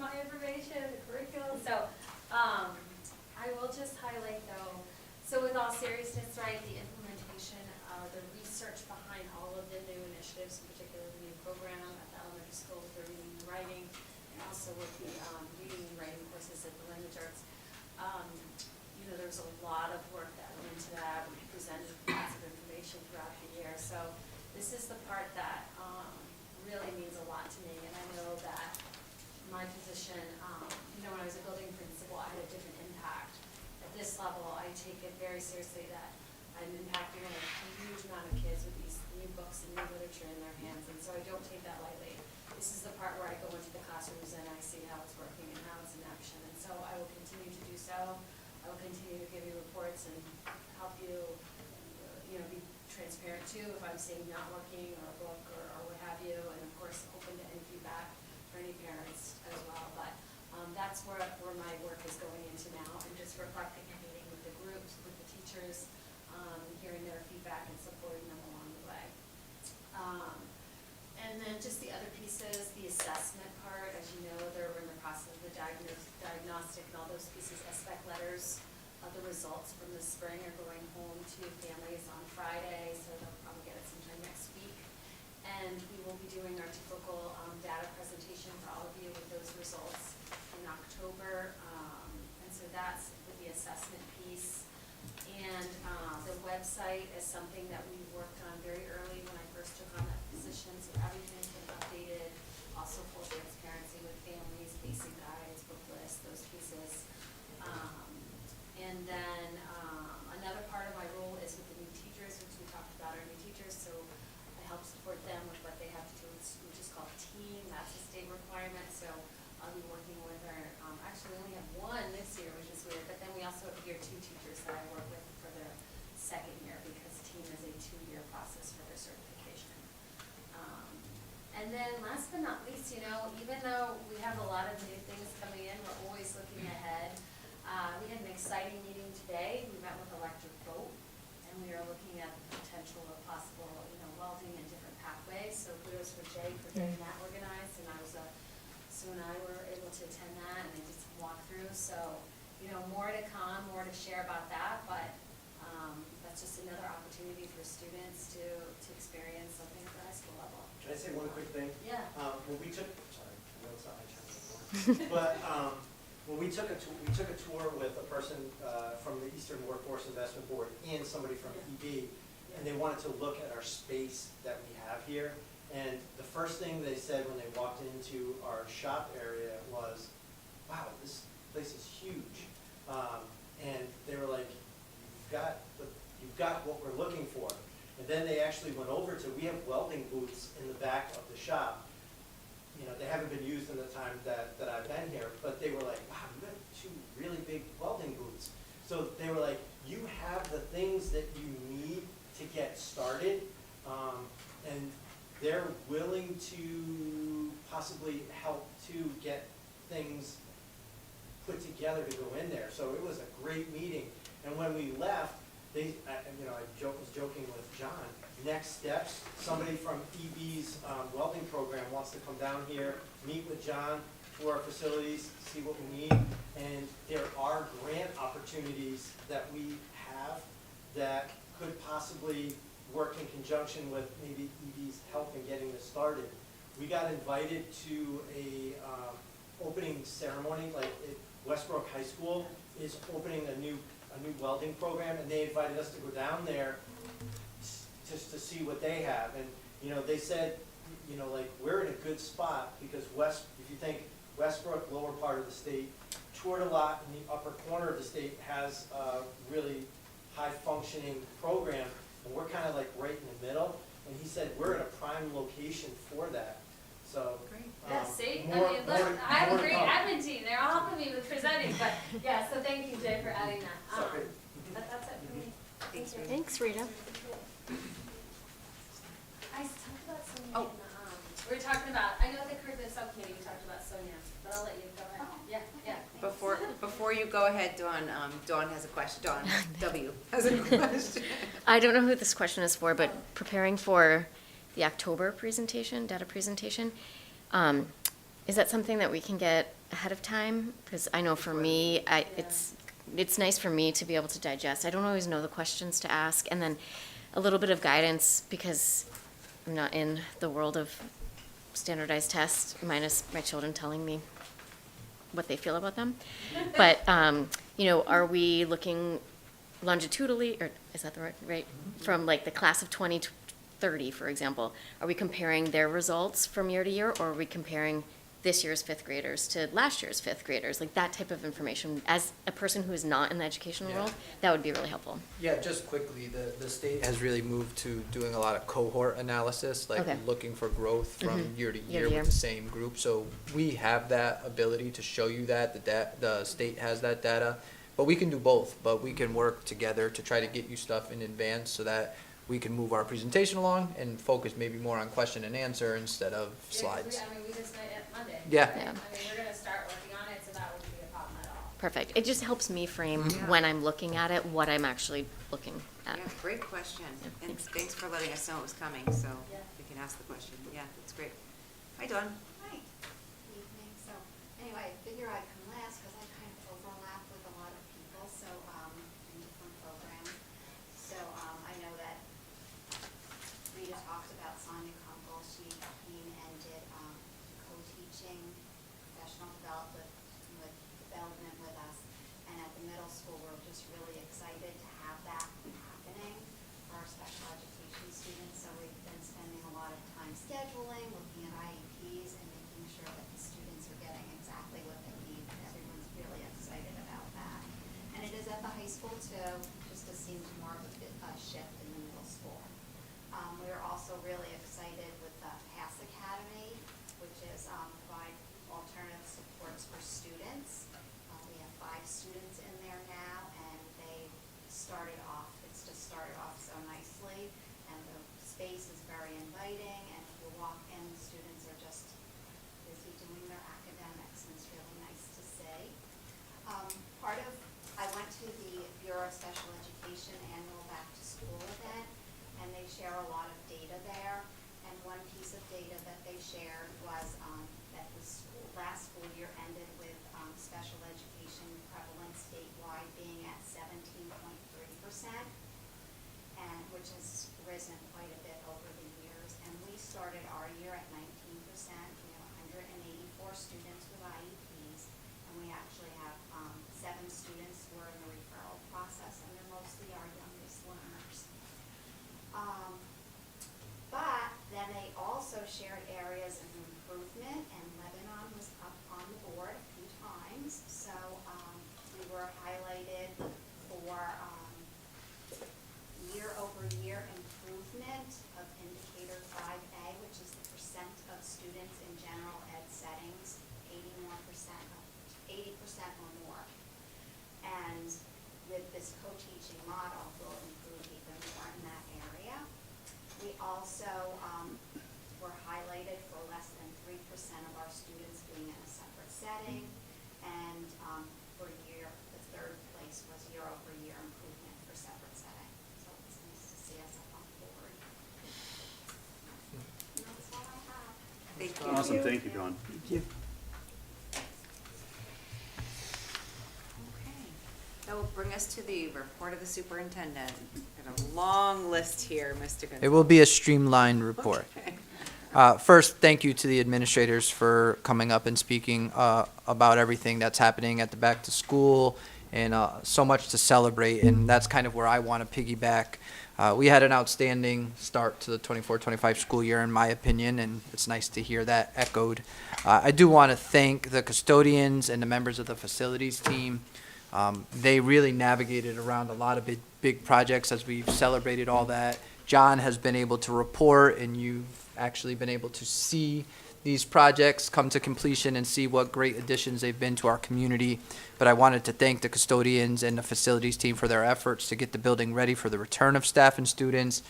my information, the curriculum, so, I will just highlight though, so with all seriousness, right, the implementation, the research behind all of the new initiatives, in particular the new program at the elementary school with the reading and writing, and also with the, reading and writing courses at the language arts. You know, there's a lot of work that went into that. We presented lots of information throughout the year. So this is the part that really means a lot to me. And I know that my position, you know, when I was a building principal, I had a different impact. At this level, I take it very seriously that I'm impacting a huge amount of kids with these new books and new literature in their hands. And so I don't take that lightly. This is the part where I go into the classrooms and I see how it's working and how it's in action. And so I will continue to do so. I will continue to give you reports and help you, you know, be transparent too if I'm seeing not working or a book or what have you, and of course open to any feedback for any parents as well. But that's where my work is going into now, and just reflecting and meeting with the groups, with the teachers, hearing their feedback and supporting them along the way. And then just the other pieces, the assessment part, as you know, they're in the process of the diagnostic and all those pieces, SPEC letters of the results from the spring are going home to families on Friday, so they'll probably get it sometime next week. And we will be doing our typical data presentation for all of you with those results in October. And so that's with the assessment piece. And the website is something that we worked on very early when I first took on that position, so everything's been updated, also full transparency with families, basic guides, book lists, those pieces. And then another part of my role is with the new teachers, which we talked about our new teachers, so I help support them with what they have to do, which is called team, that's a state requirement, so I'll be working with our, actually we only have one this year, which is weird, but then we also have year 2 teachers that I work with for their second year, because team is a 2-year process for their certification. And then last but not least, you know, even though we have a lot of new things coming in, we're always looking ahead. We had an exciting meeting today. We met with Electric Boat, and we are looking at the potential of possible, you know, welding in different pathways. So kudos for Jay for getting that organized, and Sue and I were able to attend that, and I did some walkthroughs. So, you know, more to come, more to share about that, but that's just another opportunity for students to experience something at the high school level. Can I say one quick thing? Yeah. When we took, sorry, I know it's not my channel anymore, but when we took a tour with a person from the Eastern Workforce Investment Board and somebody from EB, and they wanted to look at our space that we have here. And the first thing they said when they walked into our shop area was, wow, this place is huge. And they were like, you've got what we're looking for. And then they actually went over to, we have welding booths in the back of the shop. You know, they haven't been used in the time that I've been here, but they were like, wow, you got 2 really big welding booths. So they were like, you have the things that you need to get started, and they're willing to possibly help to get things put together to go in there. So it was a great meeting. And when we left, I was joking with John, next steps, somebody from EB's welding program wants to come down here, meet with John, tour our facilities, see what we need. And there are grant opportunities that we have that could possibly work in conjunction with maybe EB's help in getting this started. We got invited to a opening ceremony, like Westbrook High School is opening a new welding program, and they invited us to go down there just to see what they have. And, you know, they said, you know, like, we're in a good spot because if you think Westbrook, lower part of the state. Toured a lot in the upper corner of the state, has a really high-functioning program, and we're kind of like right in the middle. And he said, we're in a prime location for that, so. Yeah, see, more- I mean, more- look, I have a more to great come. admin team, they're all helping me with presenting, but, yeah, so thank you, Jay, for adding that. Okay. That's it for me. Thank you. Thanks, Rita. I talked about Sonia Oh. in the, we were talking about, I know the curriculum subcommittee, we talked about Sonia, but I'll let you go ahead. Yeah, yeah. thanks. Before you go ahead, Dawn has a question. Dawn W. has a question. I don't know who this question is for, but preparing for the October presentation, data presentation, is that something that we can get ahead of time? Because I know for me, it's nice for me to be able to digest. I don't always know the questions to ask, and then a little bit of guidance because I'm not in the world of standardized tests, minus my children telling me what they feel about them. But, are we looking longitudinally, or is that the right, from like the class of 2030, for example? Are we comparing their results from year to year, or are we comparing this year's fifth graders to last year's fifth graders? Like that type of information, as a person who is not in the educational world, that would be really helpful. Yeah, just quickly, the state has really moved to doing a lot of cohort analysis, like Okay. looking for growth from Mhm. year to Year to year year. with the same group. So we have that ability to show you that, the state has that data. But we can do both, but we can work together to try to get you stuff in advance so that we can move our presentation along and focus maybe more on question and answer instead of slides. We just met at Monday. Yeah. right? I mean, we're gonna start working on it, so that wouldn't be a problem at all. Perfect. It just helps me frame Yeah. when I'm looking at it, what I'm actually looking at. Yeah, great question. And thanks. thanks for letting us know it was coming, so Yeah. we can ask the question. Yeah, that's great. Hi, Dawn. Hi, good evening. So, anyway, I figure I'd come last because I kind of overlap with a lot of people, so, in different programs. So, I know that Rita talked about Sonia Kunkel. She came and did, co-teaching, professional development with us. And at the middle school, we're just really excited to have that happening for our special education students. So we've been spending a lot of time scheduling, looking at IEPs, and making sure that the students are getting exactly what they need. Everyone's really excited about that. And it is at the high school too, just to seem more of a shift in the middle school. We're also really excited with the PASS Academy, which is provide alternative supports for students. We have 5 students in there now, and it's just started off so nicely, and the space is very inviting, and if you walk in, the students are just busy doing their academics, and it's really nice to see. I went to the Bureau of Special Education annual back to school event, and they share a lot of data there. And one piece of data that they shared was that the last school year ended with special education prevalence statewide being at 17.3%, and which has risen quite a bit over the years. And we started our year at 19%. We have 184 students with IEPs, and we actually have 7 students who are in the referral process, and they're mostly our youngest learners. But then they also shared areas of improvement, and Lebanon was up on the board a few times. So we were highlighted for year-over-year improvement of indicator 5A, which is the percent of students in general ed settings, 80% or more. And with this co-teaching model, we'll improve even more in that area. We also were highlighted for less than 3% of our students being in a separate setting, and the third place was year-over-year improvement for separate setting. So it's nice to see us up on board. And that's all I have. Thank you. Awesome, thank you, Dawn. Thank you. Okay. That will bring us to the report of the superintendent. Got a long list here, Mr. Gonzalez. It will be a streamlined report. Okay. First, thank you to the administrators for coming up and speaking about everything that's happening at the back to school and so much to celebrate, and that's kind of where I want to piggyback. We had an outstanding start to the 24-25 school year, in my opinion, and it's nice to hear that echoed. I do want to thank the custodians and the members of the facilities team. They really navigated around a lot of big projects as we've celebrated all that. John has been able to report, and you've actually been able to see these projects come to completion and see what great additions they've been to our community. But I wanted to thank the custodians and the facilities team for their efforts to get the building ready for the return of staff and students.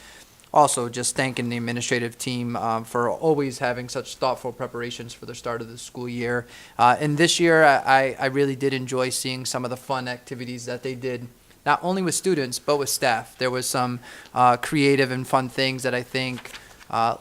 Also, just thanking the administrative team for always having such thoughtful preparations for the start of the school year. And this year, I really did enjoy seeing some of the fun activities that they did, not only with students, but with staff. There was some creative and fun things that I think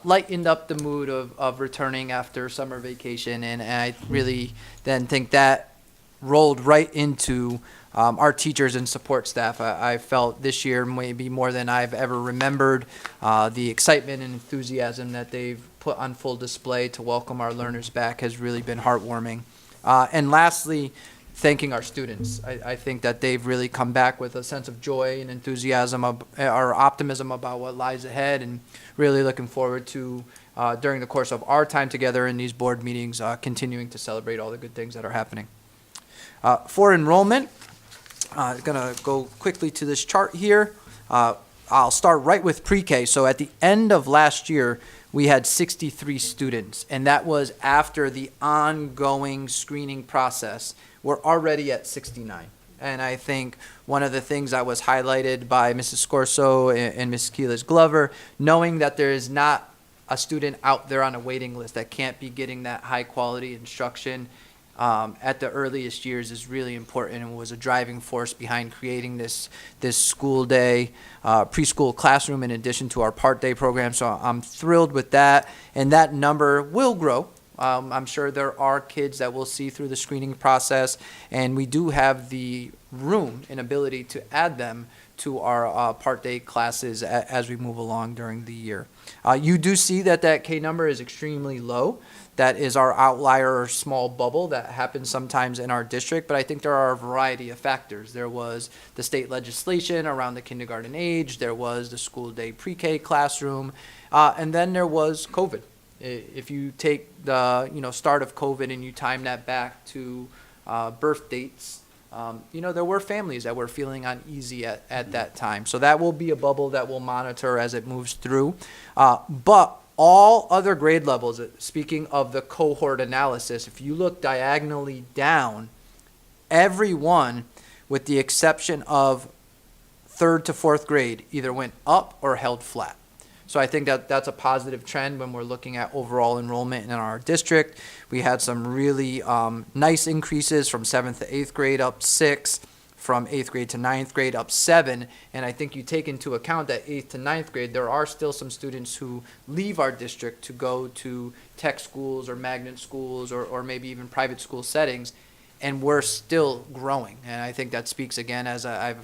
lightened up the mood of returning after summer vacation, and I really then think that rolled right into our teachers and support staff. I felt this year, maybe more than I've ever remembered, the excitement and enthusiasm that they've put on full display to welcome our learners back has really been heartwarming. And lastly, thanking our students. I think that they've really come back with a sense of joy and enthusiasm or optimism about what lies ahead, and really looking forward to, during the course of our time together in these board meetings, continuing to celebrate all the good things that are happening. For enrollment, I'm going to go quickly to this chart here. I'll start right with pre-K. So at the end of last year, we had 63 students, and that was after the ongoing screening process. We're already at 69. And I think one of the things that was highlighted by Mrs. Scorso and Mrs. Keelis Glover, knowing that there is not a student out there on a waiting list that can't be getting that high quality instruction at the earliest years, is really important, and was a driving force behind creating this school day preschool classroom in addition to our part day program. So I'm thrilled with that, and that number will grow. I'm sure there are kids that we'll see through the screening process, and we do have the room and ability to add them to our part day classes as we move along during the year. You do see that K number is extremely low. That is our outlier or small bubble that happens sometimes in our district, but I think there are a variety of factors. There was the state legislation around the kindergarten age, there was the school day pre-K classroom, and then there was COVID. If you take the start of COVID and you time that back to birth dates, there were families that were feeling uneasy at that time. So that will be a bubble that we'll monitor as it moves through. But all other grade levels, speaking of the cohort analysis, if you look diagonally down, everyone, with the exception of 3rd to 4th grade, either went up or held flat. So I think that's a positive trend when we're looking at overall enrollment in our district. We had some really nice increases from 7th to 8th grade, up 6, from 8th grade to 9th grade, up 7. And I think you take into account that 8th to 9th grade, there are still some students who leave our district to go to tech schools or magnet schools or maybe even private school settings. And we're still growing, and I think that speaks again, as I've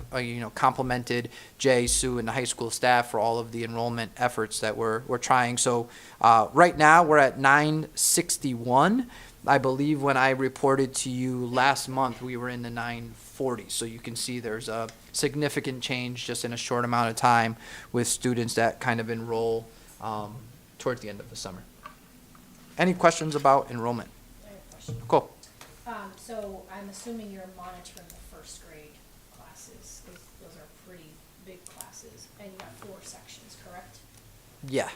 complimented Jay, Sue, and the high school staff for all of the enrollment efforts that we're trying. So right now we're at 961. I believe when I reported to you last month, we were in the 940s. So you can see there's a significant change just in a short amount of time with students that kind of enroll towards the end of the summer. Any questions about enrollment? I have a question. Cool. So I'm assuming you're monitoring the 1st grade classes. Those are pretty big classes, and you have 4 sections, correct? Yeah.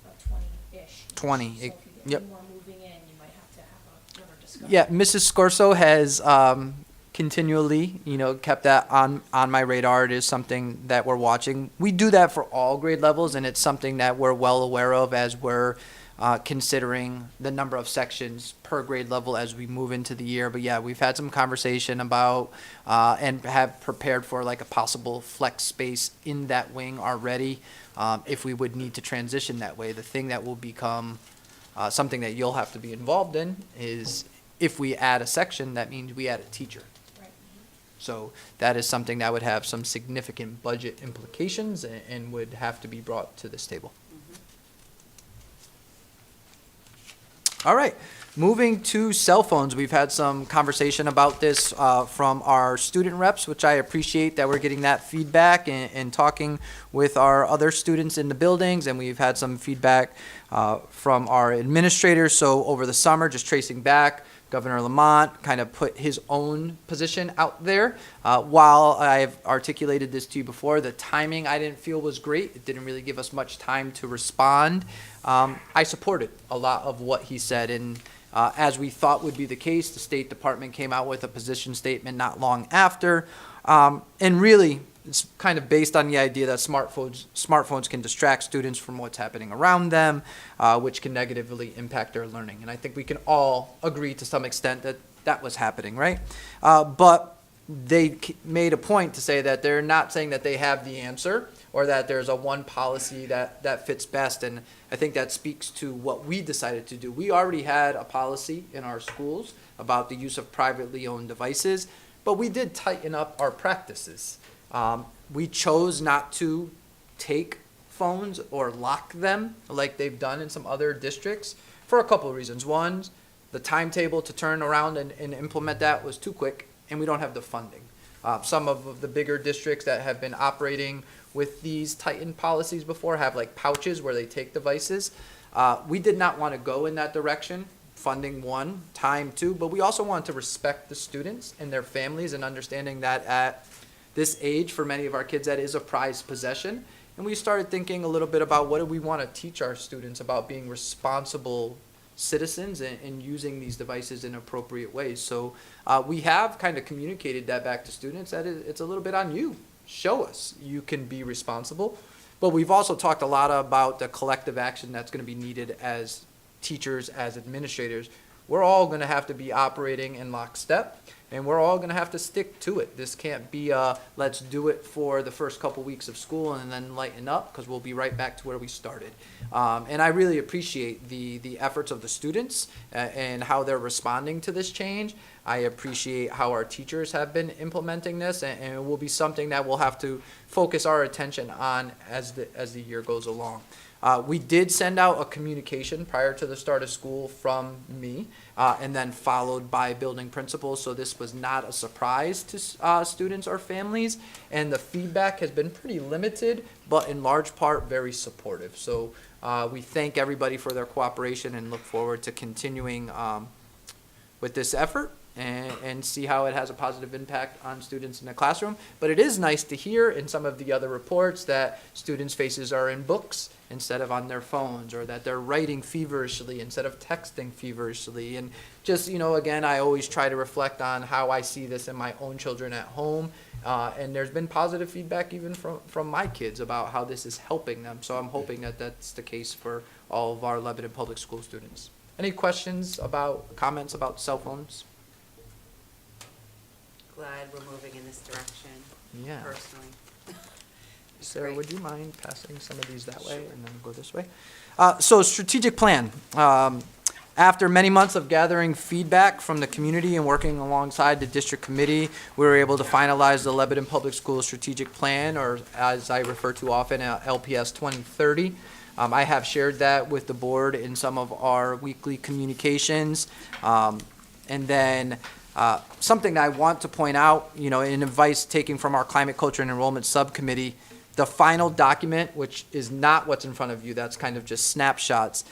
About 20-ish. 20, So if you get yep. any more moving in, you might have to have another discussion. Yeah, Mrs. Scorso has continually, kept that on my radar. It is something that we're watching. We do that for all grade levels, and it's something that we're well aware of as we're considering the number of sections per grade level as we move into the year. But yeah, we've had some conversation about and have prepared for like a possible flex space in that wing already if we would need to transition that way. The thing that will become something that you'll have to be involved in is if we add a section, that means we add a teacher. Right. So that is something that would have some significant budget implications and would have to be brought to this table. All right, moving to cell phones. We've had some conversation about this from our student reps, which I appreciate that we're getting that feedback and talking with our other students in the buildings, and we've had some feedback from our administrators. So over the summer, just tracing back, Governor Lamont kind of put his own position out there. While I've articulated this to you before, the timing I didn't feel was great. It didn't really give us much time to respond. I supported a lot of what he said, and as we thought would be the case, the State Department came out with a position statement not long after, and really it's kind of based on the idea that smartphones can distract students from what's happening around them, which can negatively impact their learning. And I think we can all agree to some extent that that was happening, right? But they made a point to say that they're not saying that they have the answer or that there's a one policy that fits best. And I think that speaks to what we decided to do. We already had a policy in our schools about the use of privately owned devices, but we did tighten up our practices. We chose not to take phones or lock them like they've done in some other districts for a couple of reasons. One, the timetable to turn around and implement that was too quick, and we don't have the funding. Some of the bigger districts that have been operating with these tightened policies before have like pouches where they take devices. We did not want to go in that direction. Funding one, time two, but we also wanted to respect the students and their families and understanding that at this age, for many of our kids, that is a prized possession. And we started thinking a little bit about what do we want to teach our students about being responsible citizens and using these devices in appropriate ways. So we have kind of communicated that back to students that it's a little bit on you. Show us you can be responsible. But we've also talked a lot about the collective action that's going to be needed as teachers, as administrators. We're all going to have to be operating in lockstep, and we're all going to have to stick to it. This can't be let's do it for the first couple weeks of school and then lighten up, because we'll be right back to where we started. And I really appreciate the efforts of the students and how they're responding to this change. I appreciate how our teachers have been implementing this, and it will be something that we'll have to focus our attention on as the year goes along. We did send out a communication prior to the start of school from me, and then followed by building principals, so this was not a surprise to students or families, and the feedback has been pretty limited, but in large part very supportive. So we thank everybody for their cooperation and look forward to continuing with this effort and see how it has a positive impact on students in the classroom. But it is nice to hear in some of the other reports that students' faces are in books instead of on their phones, or that they're writing feverishly instead of texting feverishly. And just, again, I always try to reflect on how I see this in my own children at home. And there's been positive feedback even from my kids about how this is helping them. So I'm hoping that that's the case for all of our Lebanon Public School students. Any questions comments about cell phones? Glad we're moving in this direction, Yeah. personally. Sarah, Great. would you mind passing some of these that way and then go this way? So strategic plan. After many months of gathering feedback from the community and working alongside the district committee, we were able to finalize the Lebanon Public Schools strategic plan, or as I refer to often, LPS 2030. I have shared that with the board in some of our weekly communications. And then something that I want to point out, in advice taking from our Climate, Culture, and Enrollment Subcommittee, the final document, which is not what's in front of you, that's kind of just snapshots,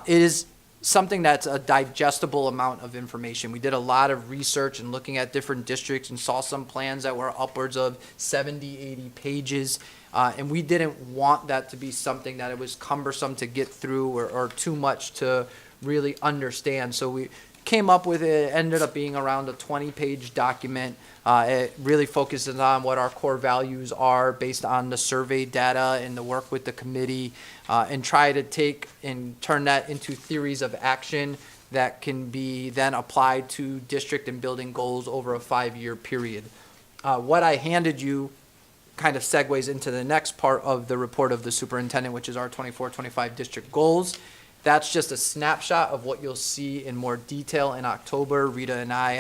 is something that's a digestible amount of information. We did a lot of research and looking at different districts and saw some plans that were upwards of 70, 80 pages. And we didn't want that to be something that it was cumbersome to get through or too much to really understand. So we came up with it, ended up being around a 20-page document. It really focuses on what our core values are based on the survey data and the work with the committee, and try to take and turn that into theories of action that can be then applied to district and building goals over a 5-year period. What I handed you kind of segues into the next part of the report of the superintendent, which is our 24-25 district goals. That's just a snapshot of what you'll see in more detail in October. Rita and I,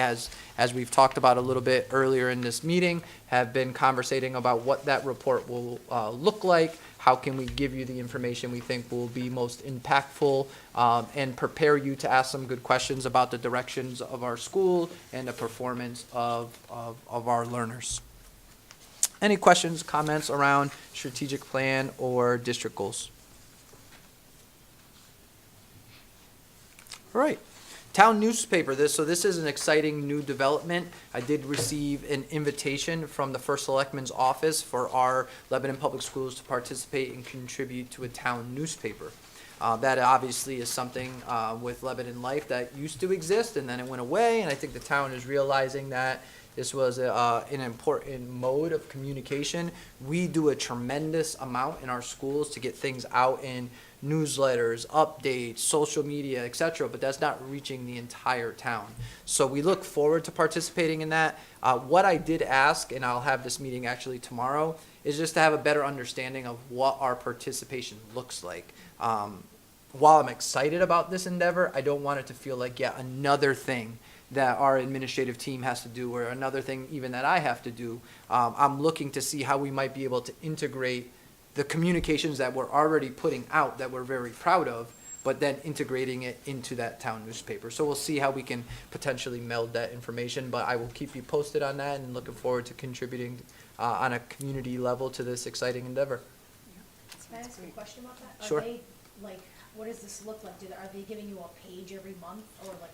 as we've talked about a little bit earlier in this meeting, have been conversating about what that report will look like. how can we give you the information we think will be most impactful, and prepare you to ask some good questions about the directions of our school and the performance of our learners. Any questions, comments around strategic plan or district goals? All right. Town newspaper, this is an exciting new development. I did receive an invitation from the First Selectman's office for our Lebanon Public Schools to participate and contribute to a town newspaper. That obviously is something with Lebanon Life that used to exist, and then it went away, and I think the town is realizing that this was an important mode of communication. We do a tremendous amount in our schools to get things out in newsletters, updates, social media, etc., but that's not reaching the entire town. So we look forward to participating in that. What I did ask, and I'll have this meeting actually tomorrow, is just to have a better understanding of what our participation looks like. While I'm excited about this endeavor, I don't want it to feel like yet another thing that our administrative team has to do, or another thing even that I have to do. I'm looking to see how we might be able to integrate the communications that we're already putting out that we're very proud of, but then integrating it into that town newspaper. So we'll see how we can potentially meld that information, but I will keep you posted on that, and looking forward to contributing on a community level to this exciting endeavor. Can I ask a question about that? Sure. Are they, like, what does this look like? Are they giving you a page every month, or like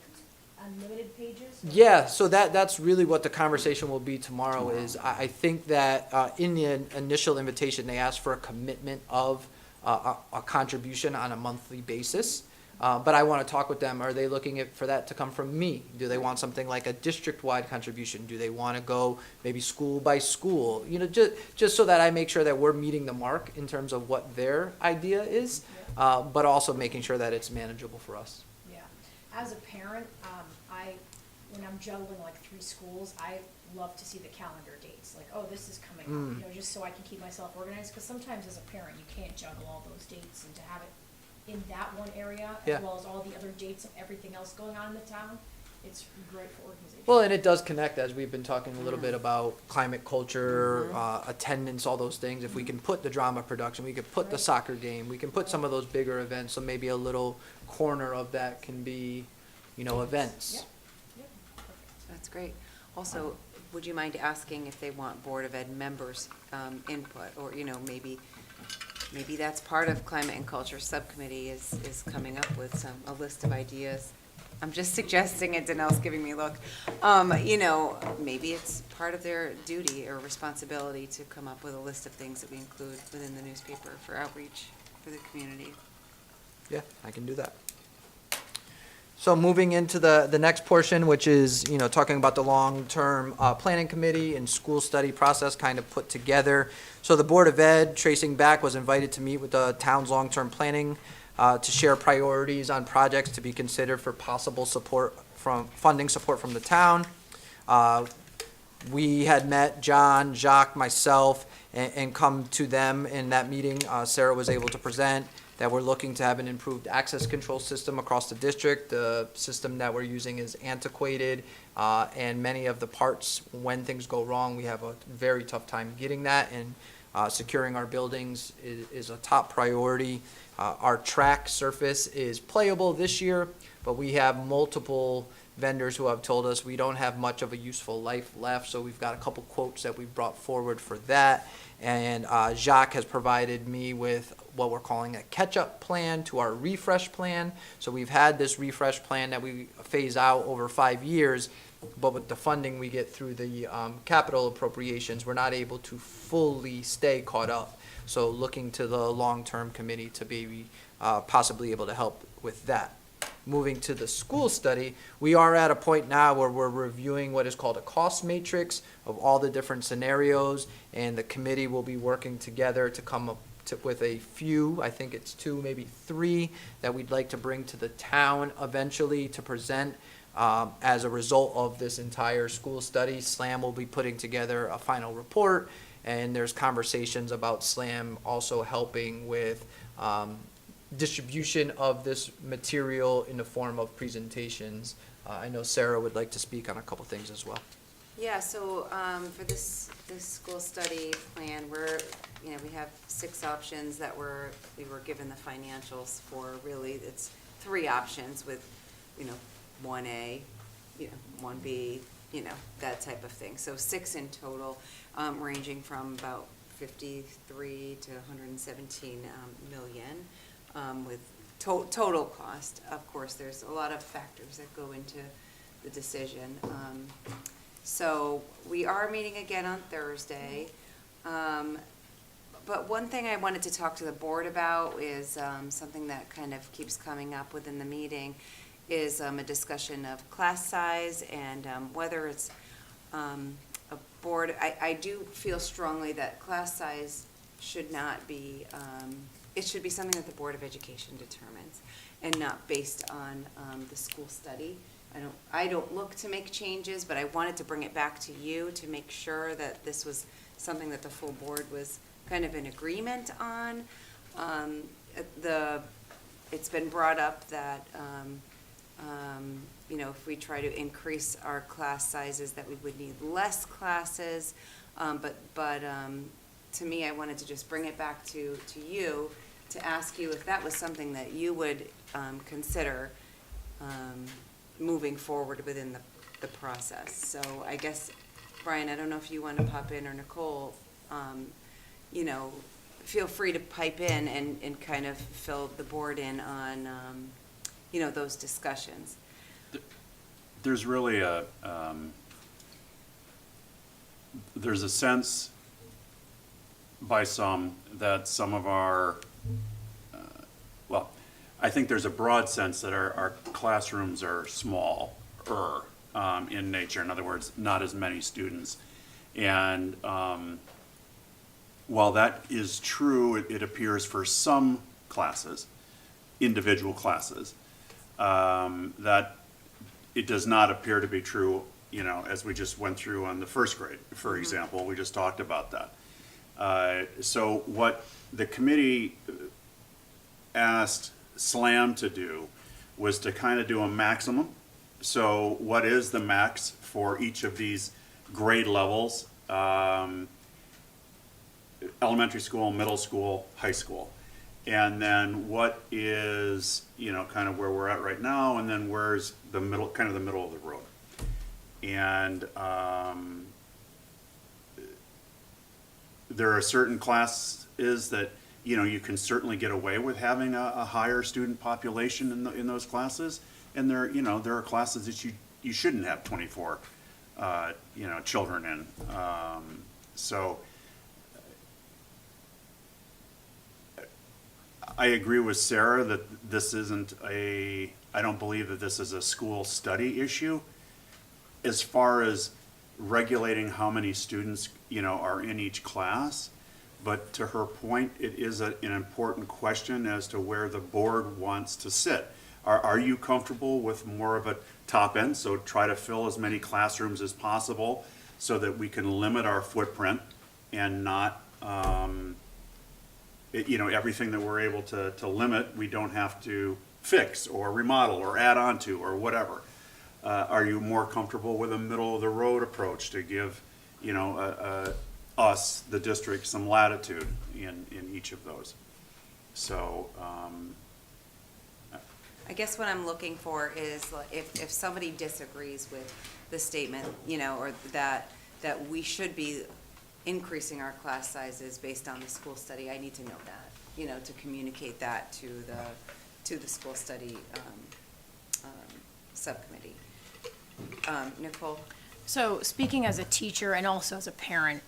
unlimited pages? Yeah, so that's really what the conversation will be tomorrow. Is I think that in the initial invitation, they asked for a commitment of a contribution on a monthly basis. But I want to talk with them. Are they looking for that to come from me? Do they want something like a district-wide contribution? Do they want to go maybe school by school? You know, just so that I make sure that we're meeting the mark in terms of what their idea is, but also making sure that it's manageable for us. Yeah. As a parent, when I'm juggling like 3 schools, I love to see the calendar dates. Like, oh, this is coming up, you know, just so I can keep myself organized. Because sometimes as a parent, you can't juggle all those dates, and to have it in that one area, Yeah. as well as all the other dates of everything else going on in the town, it's great for organization. Well, and it does connect, as we've been talking a little bit about climate culture, attendance, all those things. If we can put the drama production, we could put the soccer game, we can put some of those bigger events, so maybe a little corner of that can be, you know, events. That's great. Also, would you mind asking if they want Board of Ed members' input, or, you know, maybe that's part of Climate and Culture Subcommittee is coming up with a list of ideas. I'm just suggesting it, Danelle's giving me a look. You know, maybe it's part of their duty or responsibility to come up with a list of things that we include within the newspaper for outreach for the community. Yeah, I can do that. So moving into the next portion, which is, you know, talking about the long-term planning committee and school study process kind of put together. So the Board of Ed, tracing back, was invited to meet with the town's long-term planning to share priorities on projects to be considered for possible funding support from the town. We had met John, Jacques, myself, and come to them in that meeting. Sarah was able to present that we're looking to have an improved access control system across the district. The system that we're using is antiquated, and many of the parts, when things go wrong, we have a very tough time getting that, and securing our buildings is a top priority. Our track surface is playable this year, but we have multiple vendors who have told us we don't have much of a useful life left, so we've got a couple quotes that we've brought forward for that. And Jacques has provided me with what we're calling a catch-up plan to our refresh plan. So we've had this refresh plan that we phase out over 5 years, but with the funding we get through the capital appropriations, we're not able to fully stay caught up. So looking to the long-term committee to be possibly able to help with that. Moving to the school study, we are at a point now where we're reviewing what is called a cost matrix of all the different scenarios, and the committee will be working together to come up with a few, I think it's 2, maybe 3, that we'd like to bring to the town eventually to present as a result of this entire school study. SLAM will be putting together a final report, and there's conversations about SLAM also helping with distribution of this material in the form of presentations. I know Sarah would like to speak on a couple things as well. Yeah, so for this this school study plan, we have 6 options that we were given the financials for. Really, it's 3 options with, 1A, 1B, that type of thing. So 6 in total, ranging from about 53 to 117 million, with total cost. Of course, there's a lot of factors that go into the decision. So we are meeting again on Thursday. But one thing I wanted to talk to the board about is something that kind of keeps coming up within the meeting is a discussion of class size and whether it's a board. I do feel strongly that class size should not be, it should be something that the Board of Education determines and not based on the school study. I don't look to make changes, but I wanted to bring it back to you to make sure that this was something that the full board was kind of in agreement on. It's been brought up that, if we try to increase our class sizes, that we would need less classes. But to me, I wanted to just bring it back to you to ask you if that was something that you would consider moving forward within the process. So I guess, Brian, I don't know if you want to pop in, or Nicole, feel free to pipe in and kind of fill the board in on, those discussions. There's really there's a sense by some that some of our, I think there's a broad sense that our classrooms are smaller in nature. In other words, not as many students. And while that is true, it appears for some classes, individual classes, that it does not appear to be true, as we just went through on the first grade, for example. We just talked about that. So what the committee asked SLAM to do was to kind of do a maximum. So what is the max for each of these grade levels? Elementary school, middle school, high school. And then what is, kind of where we're at right now, and then where's the middle, kind of the middle of the road. And there are certain classes that, you can certainly get away with having a higher student population in those classes. And there are classes that you shouldn't have 24, children in. So I agree with Sarah that this isn't I don't believe that this is a school study issue. As far as regulating how many students, are in each class, but to her point, it is an important question as to where the board wants to sit. Are you comfortable with more of a top end, so try to fill as many classrooms as possible so that we can limit our footprint and not, everything that we're able to limit, we don't have to fix or remodel or add on to or whatever. Are you more comfortable with a middle of the road approach to give, us, the district, some latitude in each of those? So, I guess what I'm looking for is if somebody disagrees with the statement, or that we should be increasing our class sizes based on the school study, I need to know that, to communicate that to the school study subcommittee. Nicole? So speaking as a teacher and also as a parent,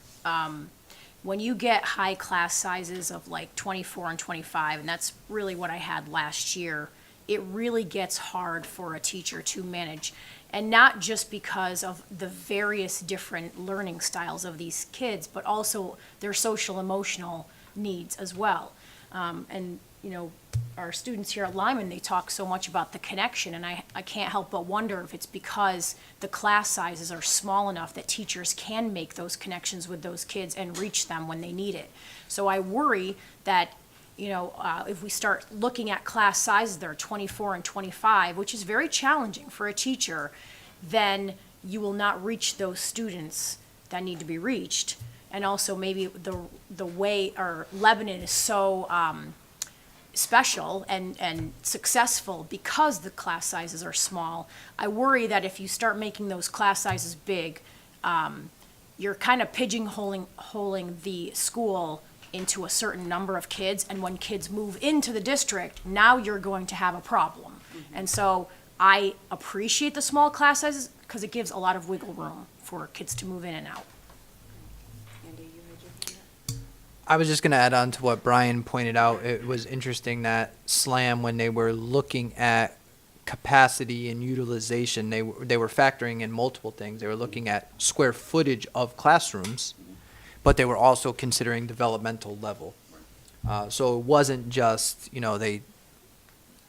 when you get high class sizes of like 24 and 25, and that's really what I had last year, it really gets hard for a teacher to manage. And not just because of the various different learning styles of these kids, but also their social emotional needs as well. And, our students here at Lyman, they talk so much about the connection, and I can't help but wonder if it's because the class sizes are small enough that teachers can make those connections with those kids and reach them when they need it. So I worry that, if we start looking at class sizes that are 24 and 25, which is very challenging for a teacher, then you will not reach those students that need to be reached. And also maybe the way, or Lebanon is so, special and successful because the class sizes are small. I worry that if you start making those class sizes big, you're kind of pigeonholing the school into a certain number of kids, and when kids move into the district, now you're going to have a problem. And so I appreciate the small class sizes because it gives a lot of wiggle room for kids to move in and out. Andy, you had your hand up? I was just going to add on to what Brian pointed out. It was interesting that SLAM, when they were looking at capacity and utilization, they were factoring in multiple things. They were looking at square footage of classrooms, but they were also considering developmental level. So it wasn't just, they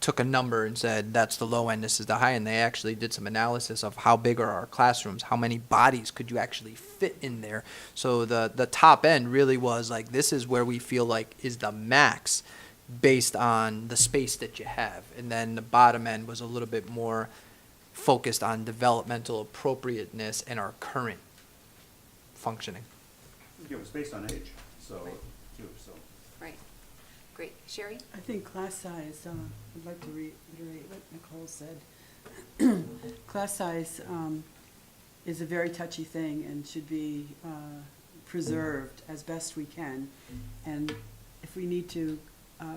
took a number and said, that's the low end, this is the high end. They actually did some analysis of how big are our classrooms, how many bodies could you actually fit in there. So the top end really was like, this is where we feel like is the max based on the space that you have. And then the bottom end was a little bit more focused on developmental appropriateness and our current functioning. It was based on age, so, too, so. Right. Great. Sherry? I think class size, I'd like to reiterate what Nicole said. Class size is a very touchy thing and should be preserved as best we can. And if we need to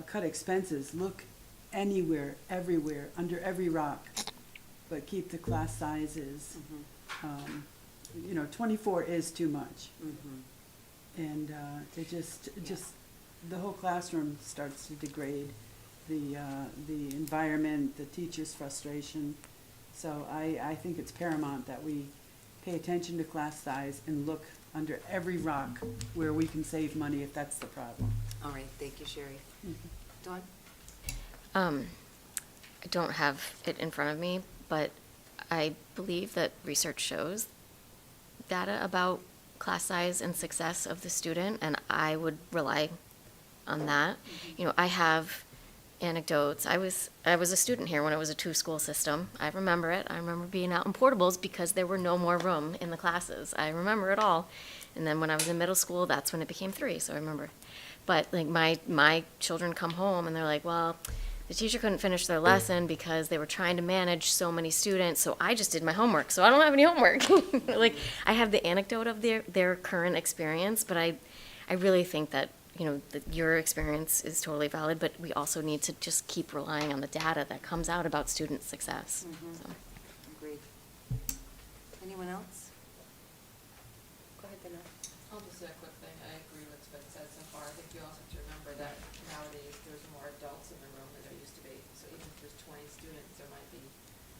cut expenses, look anywhere, everywhere, under every rock, but keep the class sizes. 24 is too much. And it just, the whole classroom starts to degrade, the environment, the teacher's frustration. So I think it's paramount that we pay attention to class size and look under every rock where we can save money if that's the problem. All right, thank you, Sherry. Dawn? I don't have it in front of me, but I believe that research shows data about class size and success of the student, and I would rely on that. I have anecdotes. I was a student here when it was a 2-school system. I remember it. I remember being out in portables because there were no more room in the classes. I remember it all. And then when I was in middle school, that's when it became 3, so I remember. But like my children come home and they're like, well, the teacher couldn't finish their lesson because they were trying to manage so many students, so I just did my homework, so I don't have any homework. Like, I have the anecdote of their current experience, but I really think that, that your experience is totally valid, but we also need to just keep relying on the data that comes out about student success. So. Agreed. Anyone else? Go ahead, Dana. I'll just say a quick thing. I agree with what's been said so far. I think you also have to remember that nowadays there's more adults in the room than there used to be. So even if there's 20 students, there might be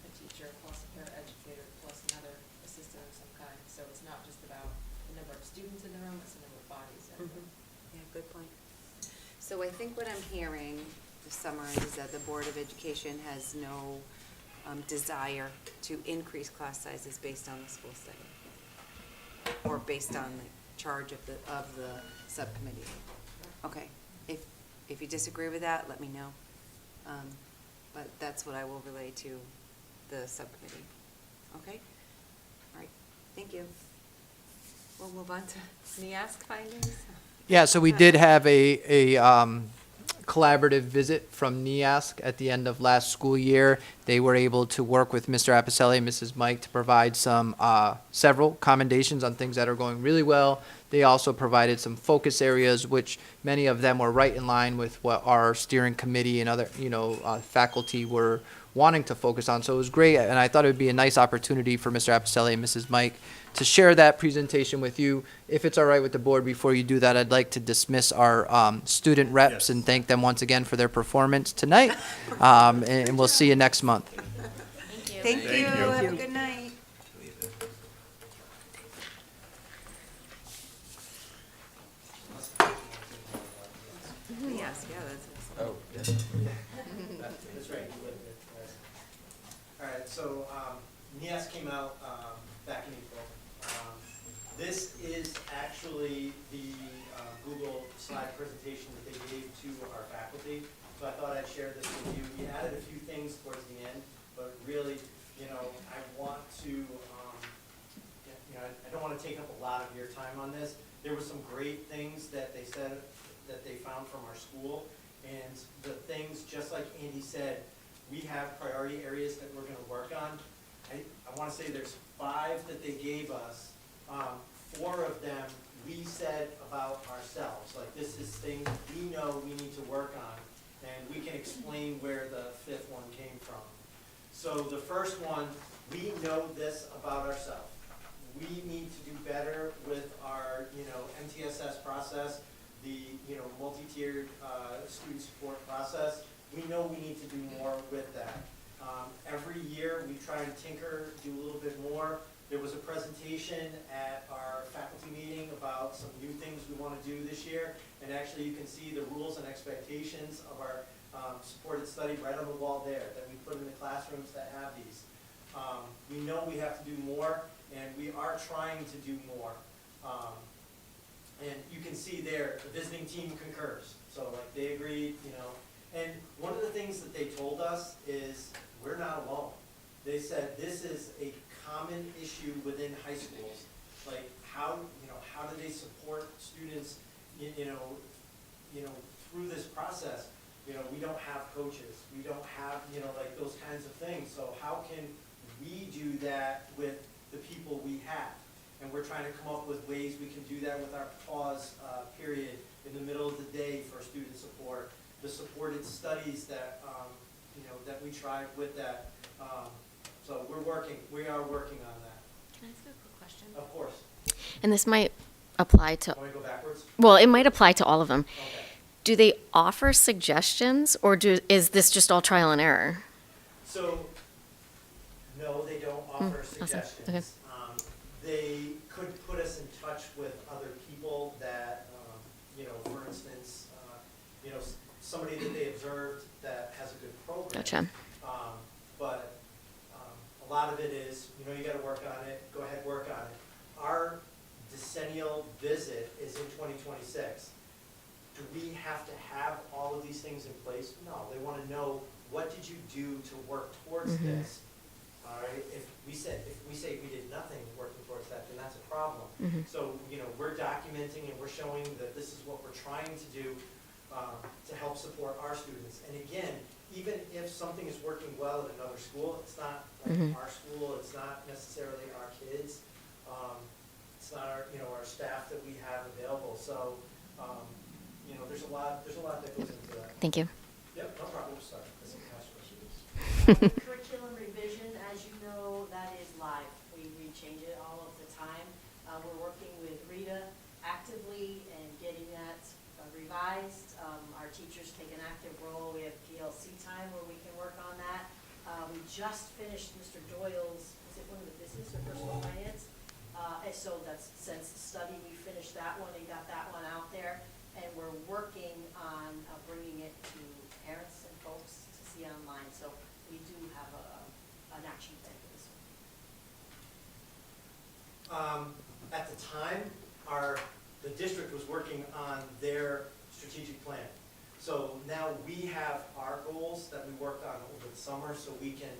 a teacher plus a paraeducator plus another assistant of some kind. So it's not just about the number of students in the room, it's the number of bodies in the room. Yeah, good point. So I think what I'm hearing, to summarize, is that the Board of Education has no desire to increase class sizes based on the school study, or based on the charge of the subcommittee. Okay, if you disagree with that, let me know. But that's what I will relay to the subcommittee. Okay? All right, thank you. We'll move on to NEASC findings. Yeah, so we did have a collaborative visit from NEASC at the end of last school year. They were able to work with Mr. Apicella and Mrs. Mike to provide some several commendations on things that are going really well. They also provided some focus areas, which many of them were right in line with what our steering committee and other faculty were wanting to focus on. So it was great, and I thought it would be a nice opportunity for Mr. Apicella and Mrs. Mike to share that presentation with you. If it's all right with the board, before you do that, I'd like to dismiss our student reps and thank them once again for their performance tonight. And we'll see you next month. Thank you. Thank you. Have a good night. Yes, yeah, that's. Oh, That's right. All right, so NEAS came out back in April. This is actually the Google slide presentation that they gave to our faculty. So I thought I'd share this with you. We added a few things towards the end, but really, I want to, I don't want want to take up a lot of your time on this. There were some great things that they said that they found from our school. And the things, just like Andy said, we have priority areas that we're going to work on. I want to say there's 5 that they gave us. 4 of them we said about ourselves. Like, this is things we know we need to work on, and we can explain where the 5th one came from. So the first one, we know this about ourselves. We need to do better with our, MTSS process, the, multi-tiered student support process. We know we need to do more with that. Every year, we try and tinker, do a little bit more. There was a presentation at our faculty meeting about some new things we want to do this year. And actually, you can see the rules and expectations of our supported study right on the wall there that we put in the classrooms that have these. We know we have to do more, and we are trying to do more. And you can see there, the visiting team concurs. So like they agreed, And one of the things that they told us is we're not alone. They said this is a common issue within high schools. Like how do they support students, through this process? We don't have coaches. We don't have, like those kinds of things. So how can we do that with the people we have? And we're trying to come up with ways we can do that with our pause period in the middle of the day for student support, the supported studies that, that we tried with that. So we are working on that. Can I ask a quick question? Of course. And this might apply to, Want me to go backwards? well, it might apply to all of them. Okay. Do they offer suggestions, or is this just all trial and error? So, no, they don't offer awesome. suggestions. Okay. They could put us in touch with other people that, for instance, somebody that they observed that has a good program. Gotcha. But a lot of it is, you got to work on it. Go ahead, work on it. Our decennial visit is in 2026. Do we have to have all of these things in place? No. They want to know, what did you do to work towards this? All right. If we say we did nothing working towards that, then that's a problem. So we're documenting and we're showing that this is what we're trying to do to help support our students. And again, even if something is working well at another school, it's not like our school. It's not necessarily our kids. It's not our staff that we have available. So there's a lot that goes into that. Thank you. Yep, no problem. Sorry. That's a cash Curriculum revision, as you know, that is live. We change it all of the time. We're working with Rita actively and getting that revised. Our teachers take an active role. We have PLC time where we can work on that. We just finished Mr. Doyle's, is it one of the business or personal finance? And so that's since the study, we finished that one and got that one out there. And we're working on bringing it to parents and folks to see online. So we do have an action plan for this one. At the time, the district was working on their strategic plan. So now we have our goals that we worked on over the summer, so we can,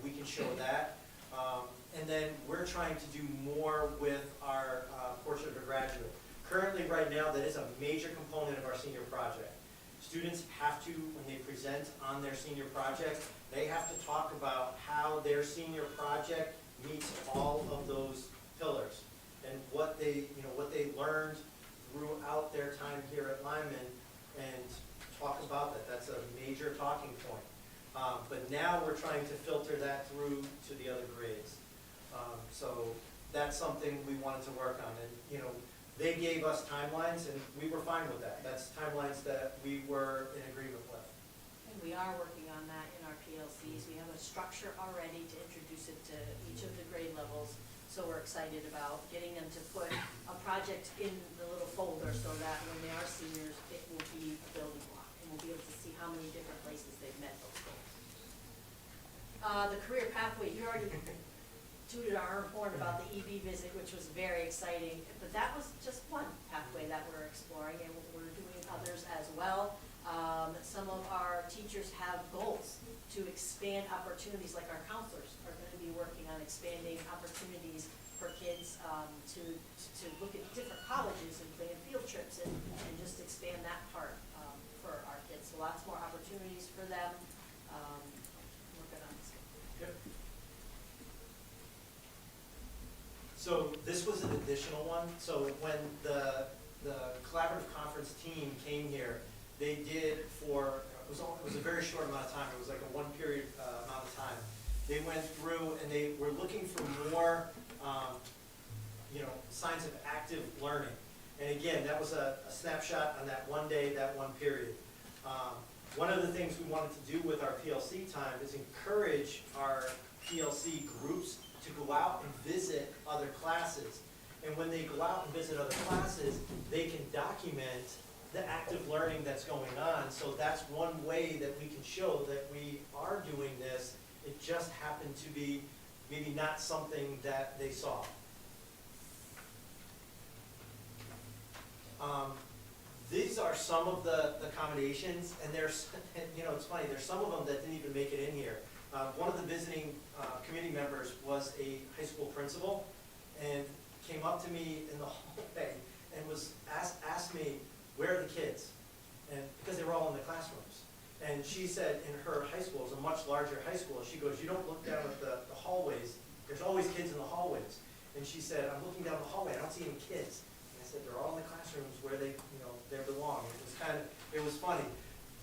we can show that. And then we're trying to do more with our Portrait of a Graduate. Currently, right now, that is a major component of our senior project. Students have to, when they present on their senior project, they have to talk about how their senior project meets all of those pillars and what they learned throughout their time here at Lyman, and talk about that. That's a major talking point. But now we're trying to filter that through to the other grades. So that's something we wanted to work on. And, they gave us timelines, and we were fine with that. That's timelines that we were in agreement with. And we are working on that in our PLCs. We have a structure already to introduce it to each of the grade levels. So we're excited about getting them to put a project in the little folder so that when they are seniors, it will be a building block. And we'll be able to see how many different places they've met those goals. The career pathway, you already tooted our horn about the EB visit, which was very exciting. But that was just one pathway that we're exploring, and we're doing others as well. Some of our teachers have goals to expand opportunities, like our counselors are going to be working on expanding opportunities for kids to look at different colleges and plan field trips and just expand that part for our kids. So lots more opportunities for them. We're good on this. Yep. So this was an additional one. So when the collaborative conference team came here, they did it was a very short amount of time. It was like a one period amount of time. They went through and they were looking for more, signs of active learning. And again, that was a snapshot on that one day, that one period. One of the things we wanted to do with our PLC time is encourage our PLC groups to go out and visit other classes. And when they go out and visit other classes, they can document the active learning that's going on. So that's one way that we can show that we are doing this. It just happened to be maybe not something that they saw. These are some of the accommodations, and there's, it's funny, there's some of them that didn't even make it in here. One of the visiting committee members was a high school principal and came up to me in the hallway and was asked me, where are the kids? And because they were all in the classrooms. And she said in her high school, it was a much larger high school, she goes, you don't look down at the hallways, there's always kids in the hallways. And she said, I'm looking down the hallway, I don't see any kids. And I said, they're all in the classrooms where they belong. It was funny.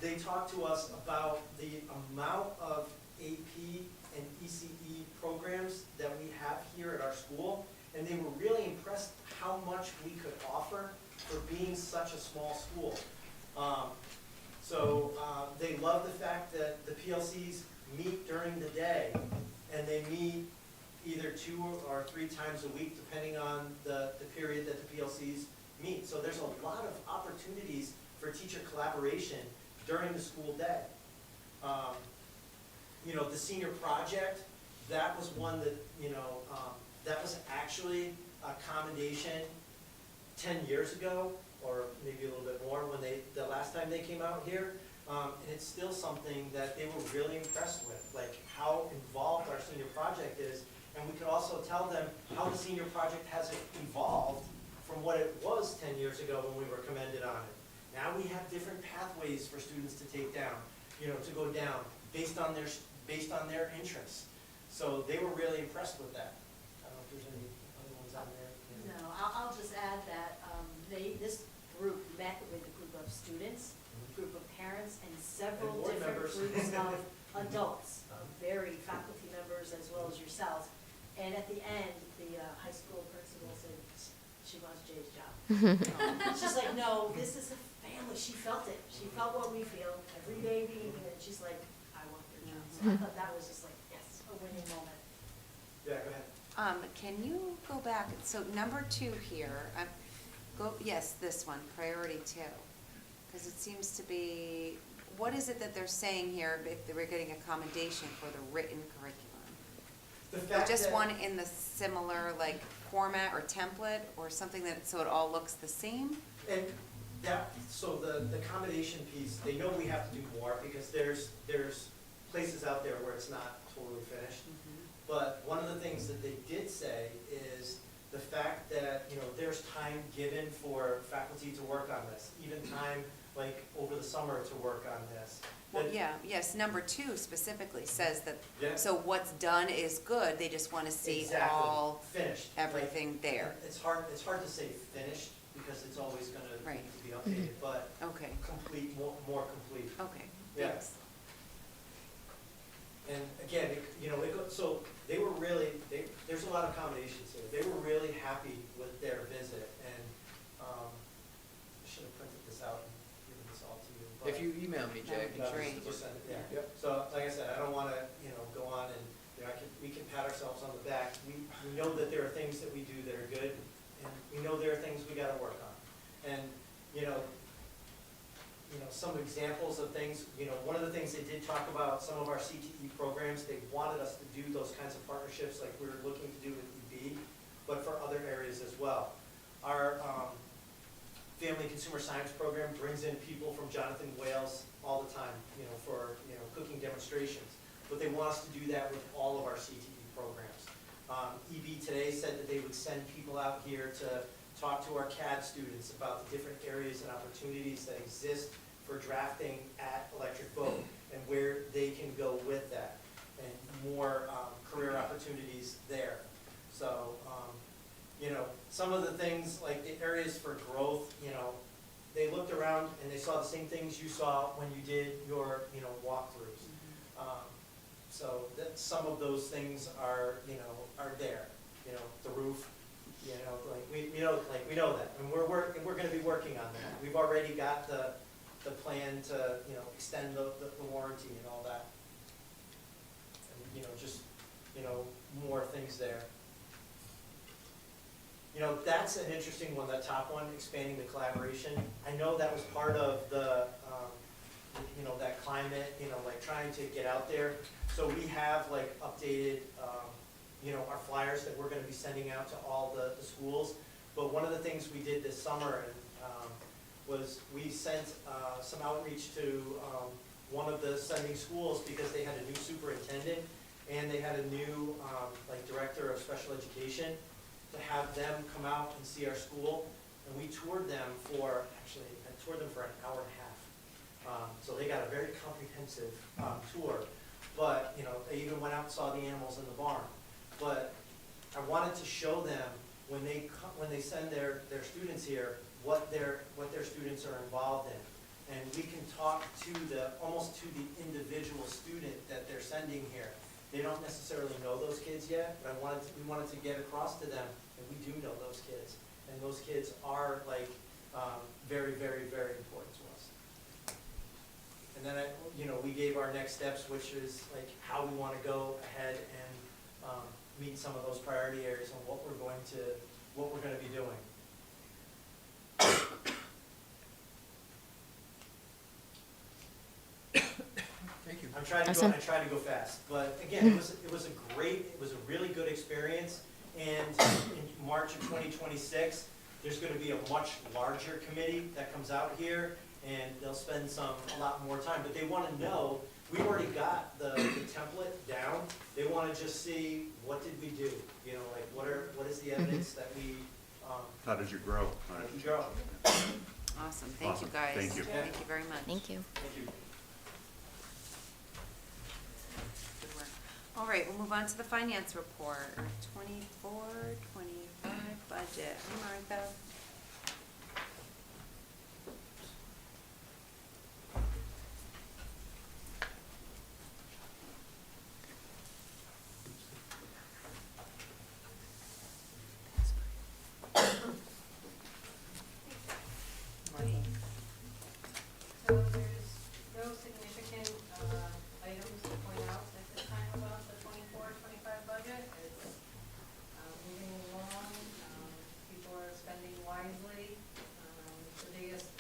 They talked to us about the amount of AP and ECE programs that we have here at our school, and they were really impressed how much we could offer for being such a small school. They love the fact that the PLCs meet during the day, and they meet either 2 or 3 times a week, depending on the period that the PLCs meet. So there's a lot of opportunities for teacher collaboration during the school day. The senior project, that was one that, that was actually a commendation 10 years ago, or maybe a little bit more, when the last time they came out here. And it's still something that they were really impressed with, like how involved our senior project is. And we could also tell them how the senior project has evolved from what it was 10 years ago when we were commended on it. Now we have different pathways for students to take down, to go down based on their interests. So they were really impressed with that. I don't know if there's any other ones on there. No, I'll just add that this group met with a group of students, a group of parents, and several And board different members. groups of adults, very faculty members as well as yourselves. And at the end, the high school principal said, she wants Jay's job. She's like, no, this is a family. She felt it. She felt what we feel every day being here. And she's like, I want your job. So I thought that was just like, yes, a winning moment. Yeah, go ahead. Can you go back, so number 2 here, yes, this one, priority 2. Because it seems to be, what is it that they're saying here, if they were getting accommodation for the written curriculum? The fact Just that- one in the similar, format or template, or something so it all looks the same? And so the accommodation piece, they know we have to do more because there's places out there where it's not totally finished. But one of the things that they did say is the fact that, there's time given for faculty to work on this, even time over the summer to work on this. Well, That- yes, number 2 specifically says that, Yeah. so what's done is good, they just want to see Exactly. all, Finished. everything there. It's hard to say finished because it's always gonna Right. need to be updated, but Okay, complete, more complete. okay, Yeah. thanks. And again, so they were really, there's a lot of accommodations here. They were really happy with their visit, and I should have printed this out and given this all to you. but- If you email me, Jay, I can No, sure just send it, yeah. Yep. So, like I said, I don't wanna, go on and, we can pat ourselves on the back. We know that there are things that we do that are good, and we know there are things we gotta work on. And, some examples of things, one of the things they did talk about, some of our CTE programs, they wanted us to do those kinds of partnerships like we were looking to do with EB, but for other areas as well. Our Family Consumer Science program brings in people from Jonathan Wales all the time, for, cooking demonstrations. But they want us to do that with all of our CTE programs. EB today said that they would send people out here to talk to our CAD students about the different areas and opportunities that exist for drafting at Electric Boat and where they can go with that, and more career opportunities there. So, you know, some of the things, like the areas for growth, you know, they looked around and they saw the same things you saw when you did your, you know, walkthroughs. So that some of those things are, you know, are there. You know, the roof, you know, like we know that, and we're going to be working on that. We've already got the plan to, you know, extend the warranty and all that. And, you know, just, you know, more things there. You know, that's an interesting one, that top one, expanding the collaboration. I know that was part of the, you know, that climate, you know, like trying to get out there. So we have like updated, you know, our flyers that we're going to be sending out to all the schools. But one of the things we did this summer was we sent some outreach to one of the sending schools because they had a new superintendent and they had a new like director of special education, to have them come out and see our school. And we toured them for, actually, I toured them for an hour and a half. So they got a very comprehensive tour. But, you know, they even went out and saw the animals in the barn. But I wanted to show them when they send their students here, what their students are involved in. And we can talk to almost to the individual student that they're sending here. They don't necessarily know those kids yet, but we wanted to get across to them, and we do know those kids. And those kids are like very, very, very important to us. And then, you know, we gave our next steps, which is like how we want to go ahead and meet some of those priority areas and what we're going to be doing. Thank you. I'm trying to Awesome. I try to go fast, but again, it was a really good experience. And in March of 2026, there's going to be a much larger committee that comes out here, and they'll spend a lot more time. But they want to know, we've already got the template down. They want to just see, what did we do? You know, like what is the evidence that we How did you grow? grow? Awesome, thank you Awesome. guys. Thank you. Thank you very much. Thank you. Thank you. Good work. All right, we'll move on to the finance report, 24-25 budget. Hi, Martha. So there's no significant items to point out at this time about the 24-25 budget. It's moving along, people are spending wisely. The biggest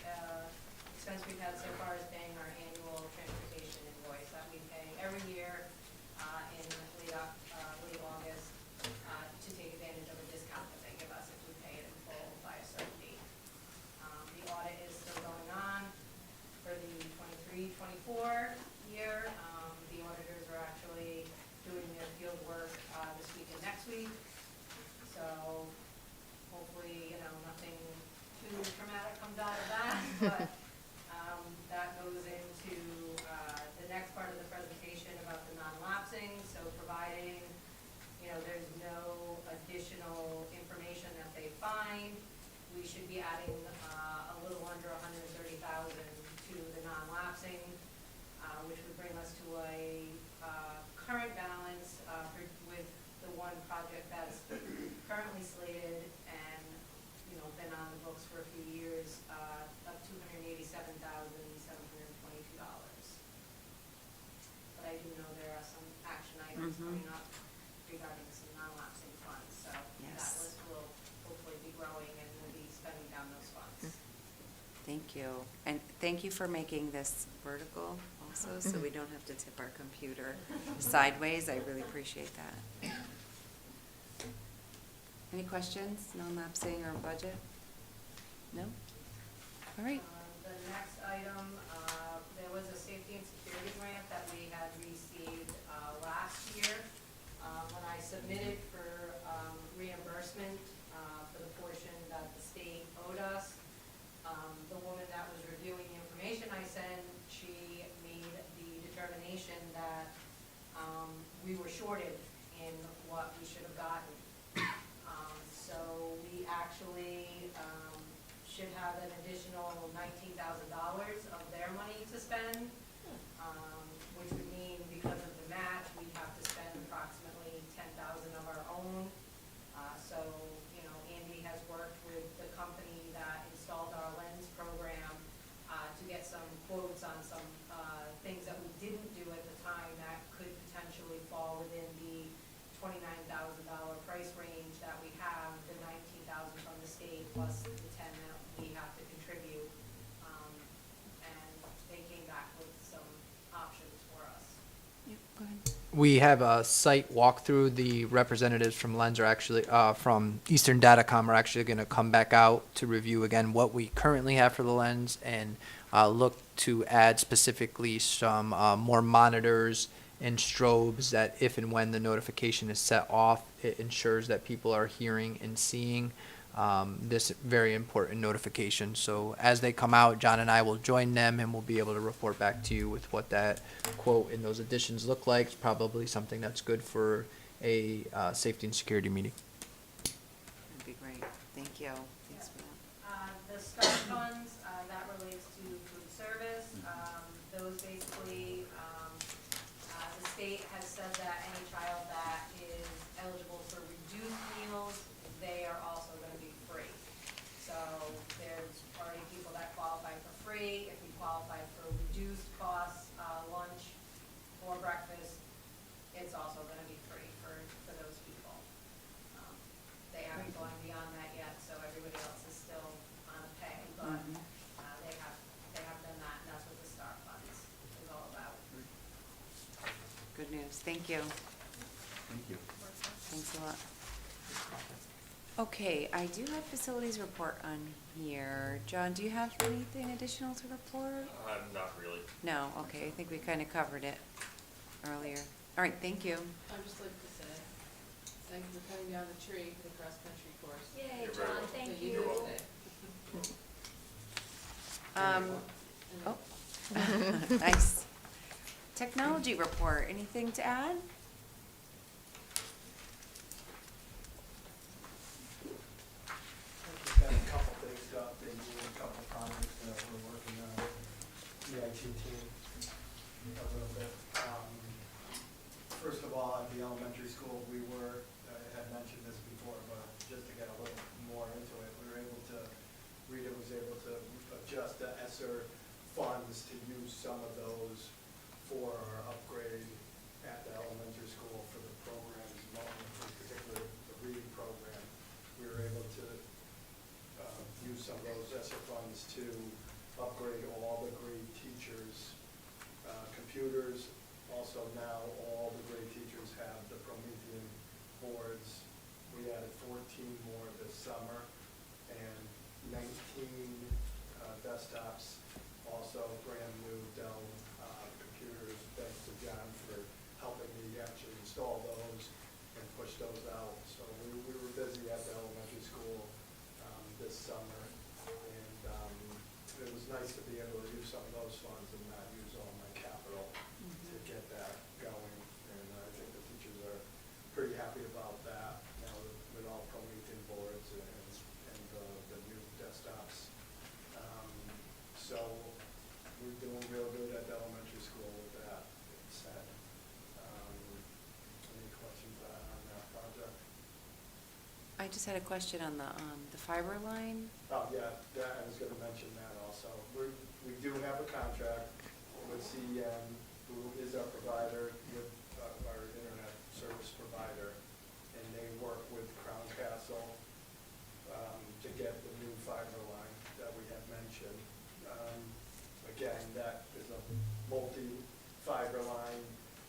expense we've had so far is paying our annual transportation invoice that we pay every year in late August to take advantage of a discount that they give us if we pay it in full by a certain date. The audit is still going on for the 23-24 year. The auditors are actually doing their field work this week and next week. So hopefully, you know, nothing too traumatic comes out of that, but that goes into the next part of the presentation about the non-lapsing. So providing, you know, there's no additional information that they find, we should be adding a little under 130,000 to the non-lapsing, which would bring us to a current balance with the one project that's currently slated and, you know, been on the books for a few years, of $287,722. But I do know there are some action items coming up regarding some non-lapsing funds, so that Yes. list will hopefully be growing and we'll be spending down those funds. Thank you. And thank you for making this vertical also, so we don't have to tip our computer sideways. I really appreciate that. Any questions, non-lapsing or budget? No? All right. The next item, there was a safety and security grant that we had received last year. When I submitted for should have an additional $19,000 of their money to spend, which would mean because of the match, we'd have to spend approximately $10,000 of our own. So, you know, Andy has worked with the company that installed our lens program to get some quotes on some things that we didn't do at the time that could potentially fall within the $29,000 price range that we have, the $19,000 from the state plus the 10 that we have to contribute. And they came back with some options for us. Yep, go ahead. We have a site walkthrough. The representatives from Lens are actually, from Eastern Datacom are actually going to come back out to review again what we currently have for the Lens and look to add specifically some more monitors and strobes that if and when the notification is set off, it ensures that people are hearing and seeing this very important notification. So as they come out, John and I will join them and we'll be able to report back to you with what that quote and those additions look like. It's probably something that's good for a safety and security meeting. That'd be great. Thank you. Thanks for that. The STAR funds, that relates to food service. Those basically, the state has said that any child that is eligible for reduced meals, they are also going to be free. So there's already people that qualify for free. If you qualify for reduced cost lunch or breakfast, it's also going to be free for those people. They haven't gone beyond that yet, so everybody else is still on a pay, but they have done that, and that's what the STAR funds is all about. Good news. Thank you. Thank you. Thanks a lot. Okay, I do have facilities report on here. John, do you have anything additional to report? Not really. No, okay, I think we kind of covered it earlier. All right, thank you. I'd just like to say, thank you for cutting down the tree for the cross-country course. Yay, You're very John, welcome. thank You're you. Oh, nice. Technology report, anything to add? Just got a couple things to update you, a couple of projects that we're working on, the IT team, a little bit. First of all, at the elementary school, we were, I had mentioned this before, but just to get a little more into it, we were able to, Rita was able to adjust the ESSER funds to use some of those for our upgrade at the elementary school for the programs, particularly the reading program. We were able to use some of those ESSER funds to upgrade all the grade teachers' computers. Also now, all the grade teachers have the Promethean boards. We added 14 more this summer and 19 desktops. Also brand new Dell computers. Thanks to John for helping me actually install those and push those out. So we were busy at the elementary school this summer, and it was nice to be able to use some of those funds and not use all my capital to get that going. And I think the teachers are pretty happy about that, you know, with all Promethean boards and the new desktops. So we're doing real good at the elementary school with that being said. Any questions on that project? I just had a question on the fiber line. Oh, yeah, I was gonna mention that also. We do have a contract with CEM, who is our provider, with our internet service provider, and they work with Crown Castle to get the new fiber line that we have mentioned. Again, that is a multi-fiber line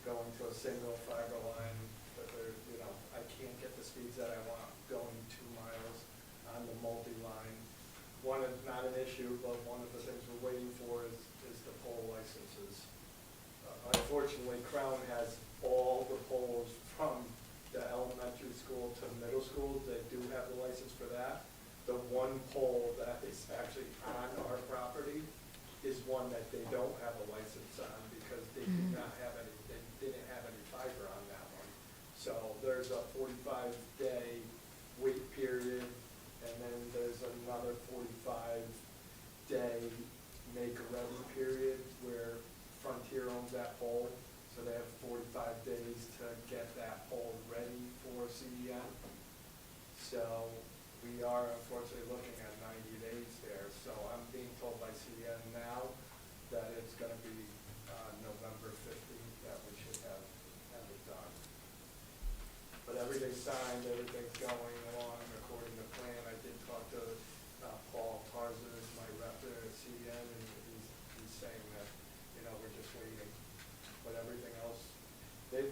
going to a single fiber line, but there, you know, I can't get the speeds that I want going 2 miles on the multi-line. Not an issue, but one of the things we're waiting for is the pole licenses. Unfortunately, Crown has all the poles from the elementary school to middle school. They do have the license for that. The one pole that is actually on our property is one that they don't have a license on because they did not have any, they didn't have any fiber on that one. So there's a 45-day wait period, and then there's another 45 signed, everything's going along according to plan. I did talk to Paul Tarzan, who's my rep there at CN, and he's saying that, we're just waiting. But everything else, they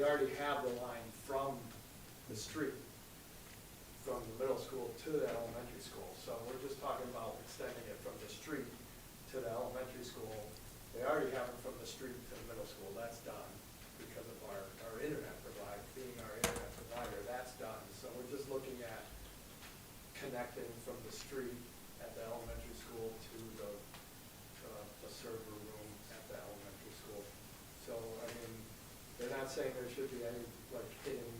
already have the line from the street, from the middle school to the elementary school. So we're just talking about extending it from the street to the elementary school. They already have it from the street to the middle school. That's done because of our internet provider, being our internet provider, that's done. So we're just looking at connecting from the street at the elementary school to the server room at the elementary school. So, I mean, they're not saying there should be any, like, hidden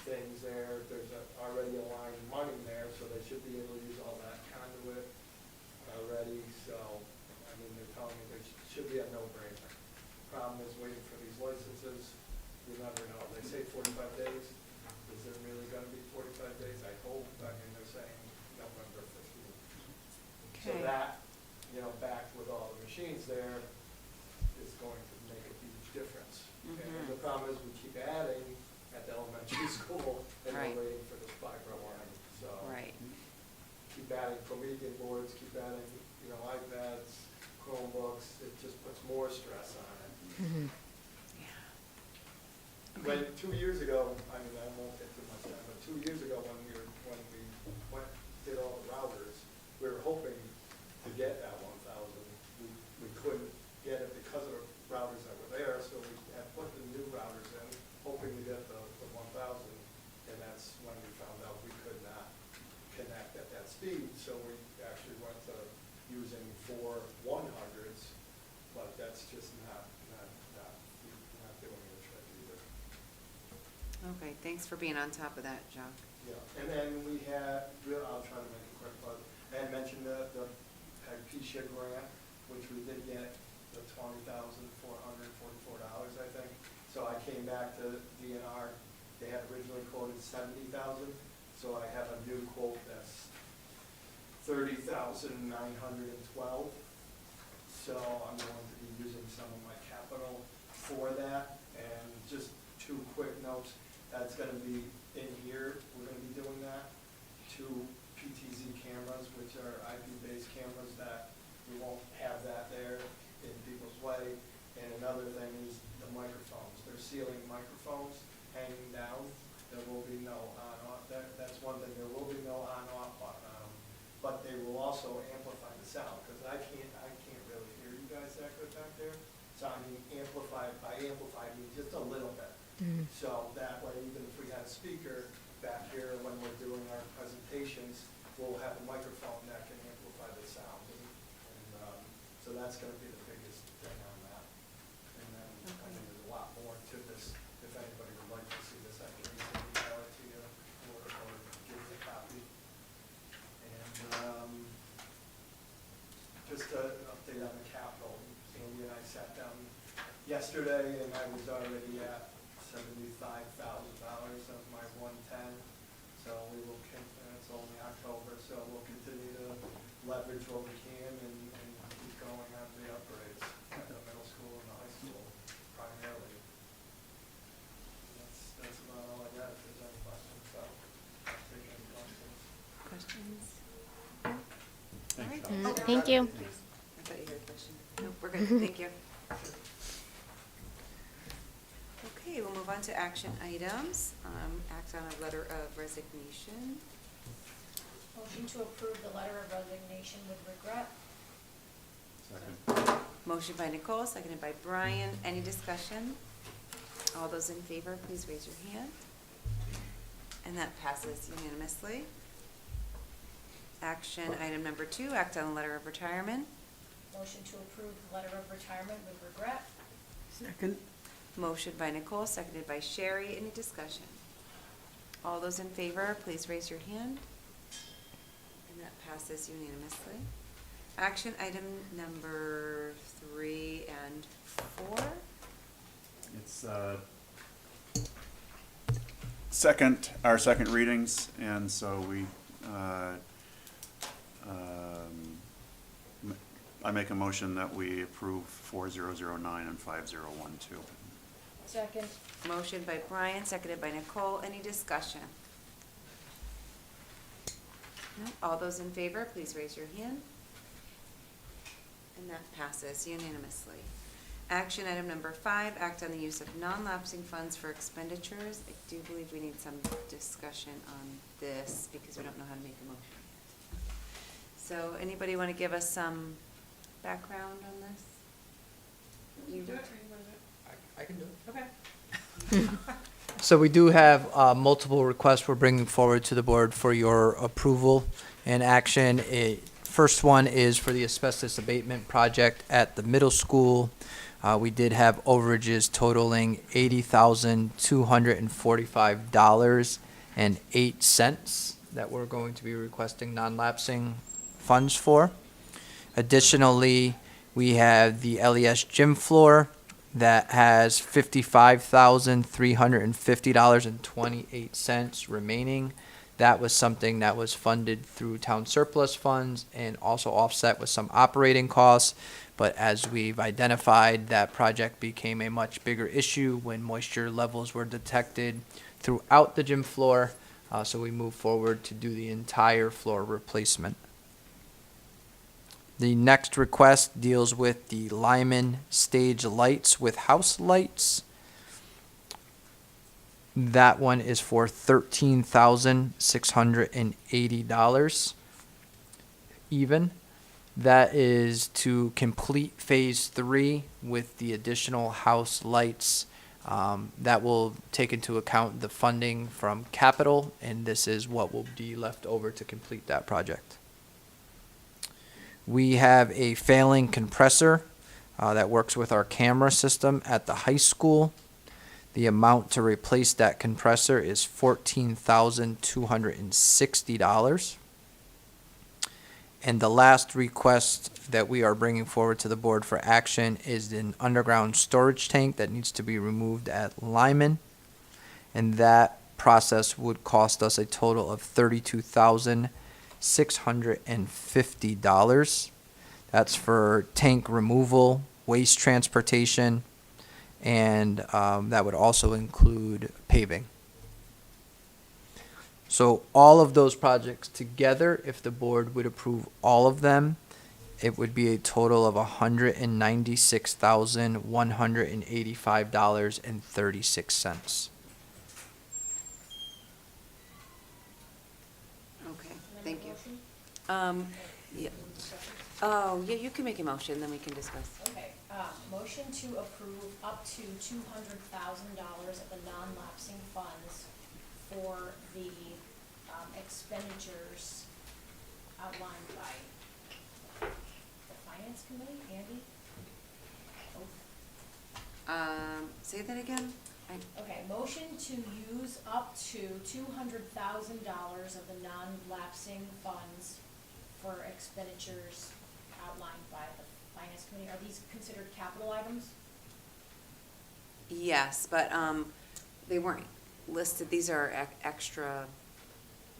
things there. There's already a line running there, so they should be able to use all that conduit already. So, I mean, they're telling me there should be a no-brainer. Problem is waiting for these licenses. You never know. They say 45 days. Is it really going to be 45 days? I hope. I mean, they're saying November 15th. So Okay. that, backed with all the machines there, is going to make a huge difference. And the problem is we keep adding at the elementary school, and Right. we're waiting for this fiber line. So Right. keep adding Promethean boards, keep adding, iPads, Chromebooks. It just puts more stress on it. When 2 years ago, I mean, I won't get too much time, but 2 years ago when we did all the routers, we were hoping to get that 1,000. We couldn't get it because of the routers that were there, so we had put the new routers in, hoping to get the 1,000, and that's when we found out we could not connect at that speed, so we actually went to using 4 100s, but that's just not doing the trick either. Okay, thanks for being on top of that, Joe. Yeah, and then we had, I'll try to make it quick, but I had mentioned the PSHA grant, which we did get the $20,444, I think. So I came back to DNR, they had originally quoted 70,000, so I have a new quote that's 30,912. So I'm going to be using some of my capital for that. And just 2 quick notes, that's gonna be in here, we're gonna be doing that. 2 PTZ cameras, which are IP-based cameras, that we won't have that there in people's way. And another thing is the microphones. They're ceiling microphones hanging down. There will be no on-off. That's one thing. There will be no on-off button on them. But they will also amplify the sound, because I can't really hear you guys that good back there. So I mean, amplify, by amplify, I mean just a little bit. So that way, even if we had a speaker back here when we're doing our presentations, we'll have a microphone that can amplify the sound. And so that's gonna be the biggest thing on that. And then I think there's a lot more to this. If anybody would like to see this, I can easily email it to you or give you a copy. And just an update on the capital. So we and I sat down yesterday, and I was already at $75,000 of my 110. So we will, it's only October, so we'll continue to leverage what we can and keep going on the upgrades at the middle school and the high school primarily. That's about all I got. If there's any questions, so I'll take any questions. Questions? All right. Thank you. I thought you had a question. No, we're good, thank you. Okay, we'll move on to action items. Act on a letter of resignation. Motion to approve the letter of resignation with regret. Second. Motion by Nicole, seconded by Brian. Any discussion? All those in favor, please raise your hand. And that passes unanimously. Action item number 2, act on a letter of retirement. Motion to approve the letter of retirement with regret. Second. Motion by Nicole, seconded by Sherry. Any discussion? All those in favor, please raise your hand. And that passes unanimously. Action item number 3 and 4. It's our second readings, and so we, I make a motion that we approve 4009 and 5012. Second. Motion by Brian, seconded by Nicole. Any discussion? No? All those in favor, please raise your hand. And that passes unanimously. Action item number 5, act on the use of non-lapsing funds for expenditures. I do believe we need some discussion on this because we don't know how to make a motion. So anybody want to give us some background on this? You do it? I can do it. Okay. So we do have multiple requests we're bringing forward to the board for your approval and action. First one is for the asbestos abatement project at the middle school. We did have overages totaling $80,245.08 that we're going to be requesting non-lapsing funds for. Additionally, we have the LES gym floor that has $55,350.28 remaining. That was something that was funded through town surplus funds and also offset with some operating costs. But as we've identified, that project became a much bigger issue when moisture levels were detected throughout the gym floor. So we moved forward to do the entire floor replacement. The next request deals with the Lyman stage lights with house lights. That one is for $13,680 even. That is to complete phase 3 with the additional house lights. That will take into account the funding from capital, and this is what will be left over to complete that project. We have a failing compressor that works with our camera system at the high school. The amount to replace that compressor is $14,260. And the last request that we are bringing forward to the board for action is an underground storage tank that needs to be removed at Lyman. And that process would cost us a total of $32,650. That's for tank removal, waste transportation, and that would also include paving. So all of those projects together, if the board would approve all of them, it would be a total of $196,185.36. Okay, thank you. Yeah. Oh, yeah, you can make a motion, then we can discuss. Okay, motion to approve up to $200,000 of the non-lapsing funds for the expenditures outlined by the Finance Committee, Andy? Say that again? Okay, motion to use up to $200,000 of the non-lapsing funds for expenditures outlined by the Finance Committee. Are these considered capital items? Yes, but they weren't listed. These are extra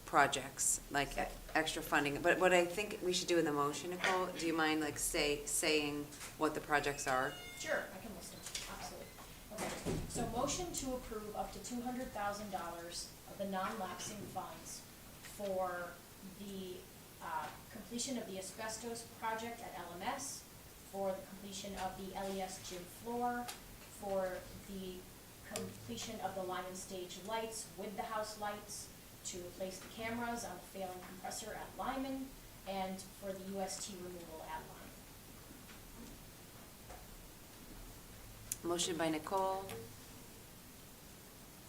projects, like extra funding. But what I think we should do in the motion, Nicole, do you mind like saying what the projects are? Sure, I can listen, absolutely. Okay, so motion to approve up to $200,000 of the non-lapsing funds for the completion of the asbestos project at LMS, for the completion of the LES gym floor, for the completion of the Lyman stage lights with the house lights, to replace the cameras on the failing compressor at Lyman, and for the UST removal at Lyman. Motion by Nicole,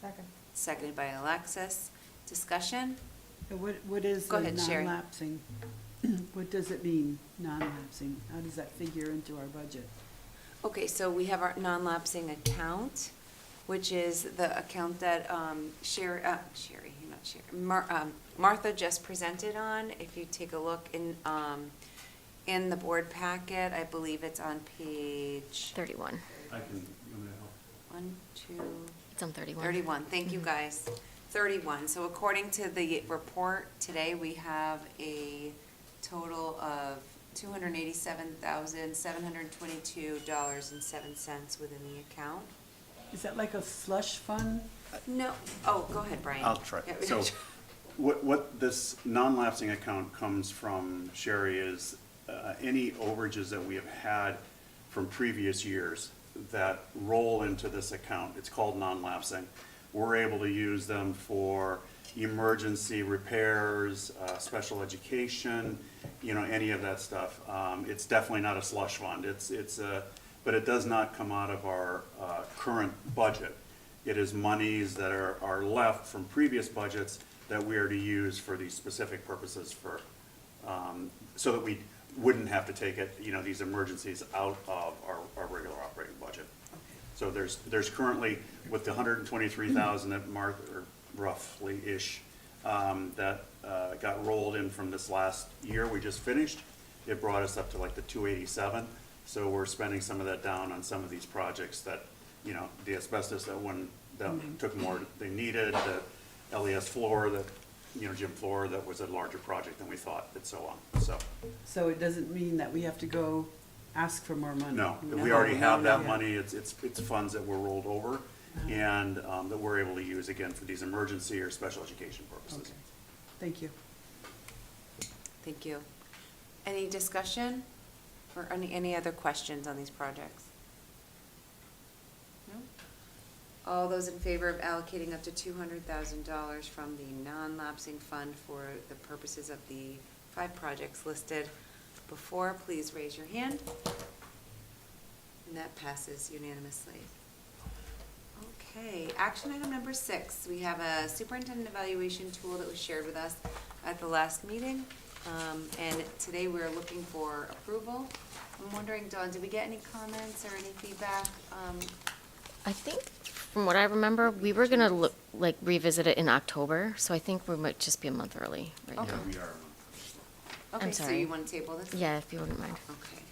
Second. seconded by Alexis. Discussion? What is Go the ahead, Sherry. non-lapsing? What does it mean, non-lapsing? How does that figure into our budget? Okay, so we have our non-lapsing account, which is the account that Martha just presented on. If you take a look in the board packet, I believe it's on page 31. I can, you want me to help? 1, 2, It's on 31. 31. Thank you, guys. 31. So according to the report today, we have a total of $287,722.07 within the account. Is that like a slush fund? No, oh, go ahead, Brian. I'll try. Yeah. So what this non-lapsing account comes from, Sherry, is any overages that we have had from previous years that roll into this account. It's called non-lapsing. We're able to use them for emergency repairs, special education, any of that stuff. It's definitely not a slush fund. But it does not come out of our current budget. It is monies that are left from previous budgets that we are to use for these specific purposes so that we wouldn't have to take it, these emergencies out of our regular operating budget. So there's currently, with the 123,000 that or roughly-ish, that got rolled in from this last year we just finished, it brought us up to like the 287. So we're spending some of that down on some of these projects that, the asbestos that took more than they needed, the LES floor gym floor that was a larger project than we thought, and so on, so. So it doesn't mean that we have to go ask for more money? No, No, we already have no, that no. money, it's funds that were rolled over, and that we're able to use again for these emergency or special education purposes. Okay, thank you. Thank you. Any discussion or any other questions on these projects? No? All those in favor of allocating up to $200,000 from the non-lapsing fund for the purposes of the 5 projects listed before, please raise your hand. And that passes unanimously. Okay, action item number 6. We have a superintendent evaluation tool that was shared with us at the last meeting. And today we're looking for approval. I'm wondering, Dawn, did we get any comments or any feedback? I think, from what I remember, we were gonna revisit it in October, so I think we might just be a month early right Okay. now. We are. Okay, so sorry. you want to table this? Yeah, if you wouldn't mind. Okay.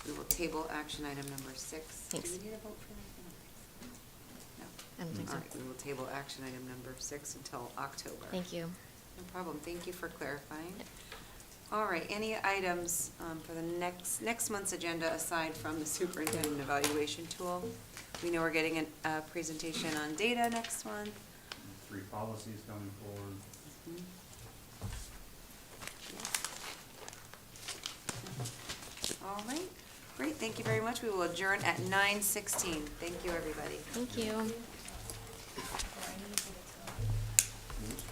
We will table action item number 6. Thanks. Do we need a vote for that? No. I don't think so. All right, we will table action item number 6 until October. Thank you. No problem. Thank you for clarifying. All right, any items for the next month's agenda aside from the superintendent evaluation tool? We know we're getting a presentation on data next month. 3 policies coming forward. All right, great. Thank you very much. We will adjourn at 9:16. Thank you, everybody. Thank you.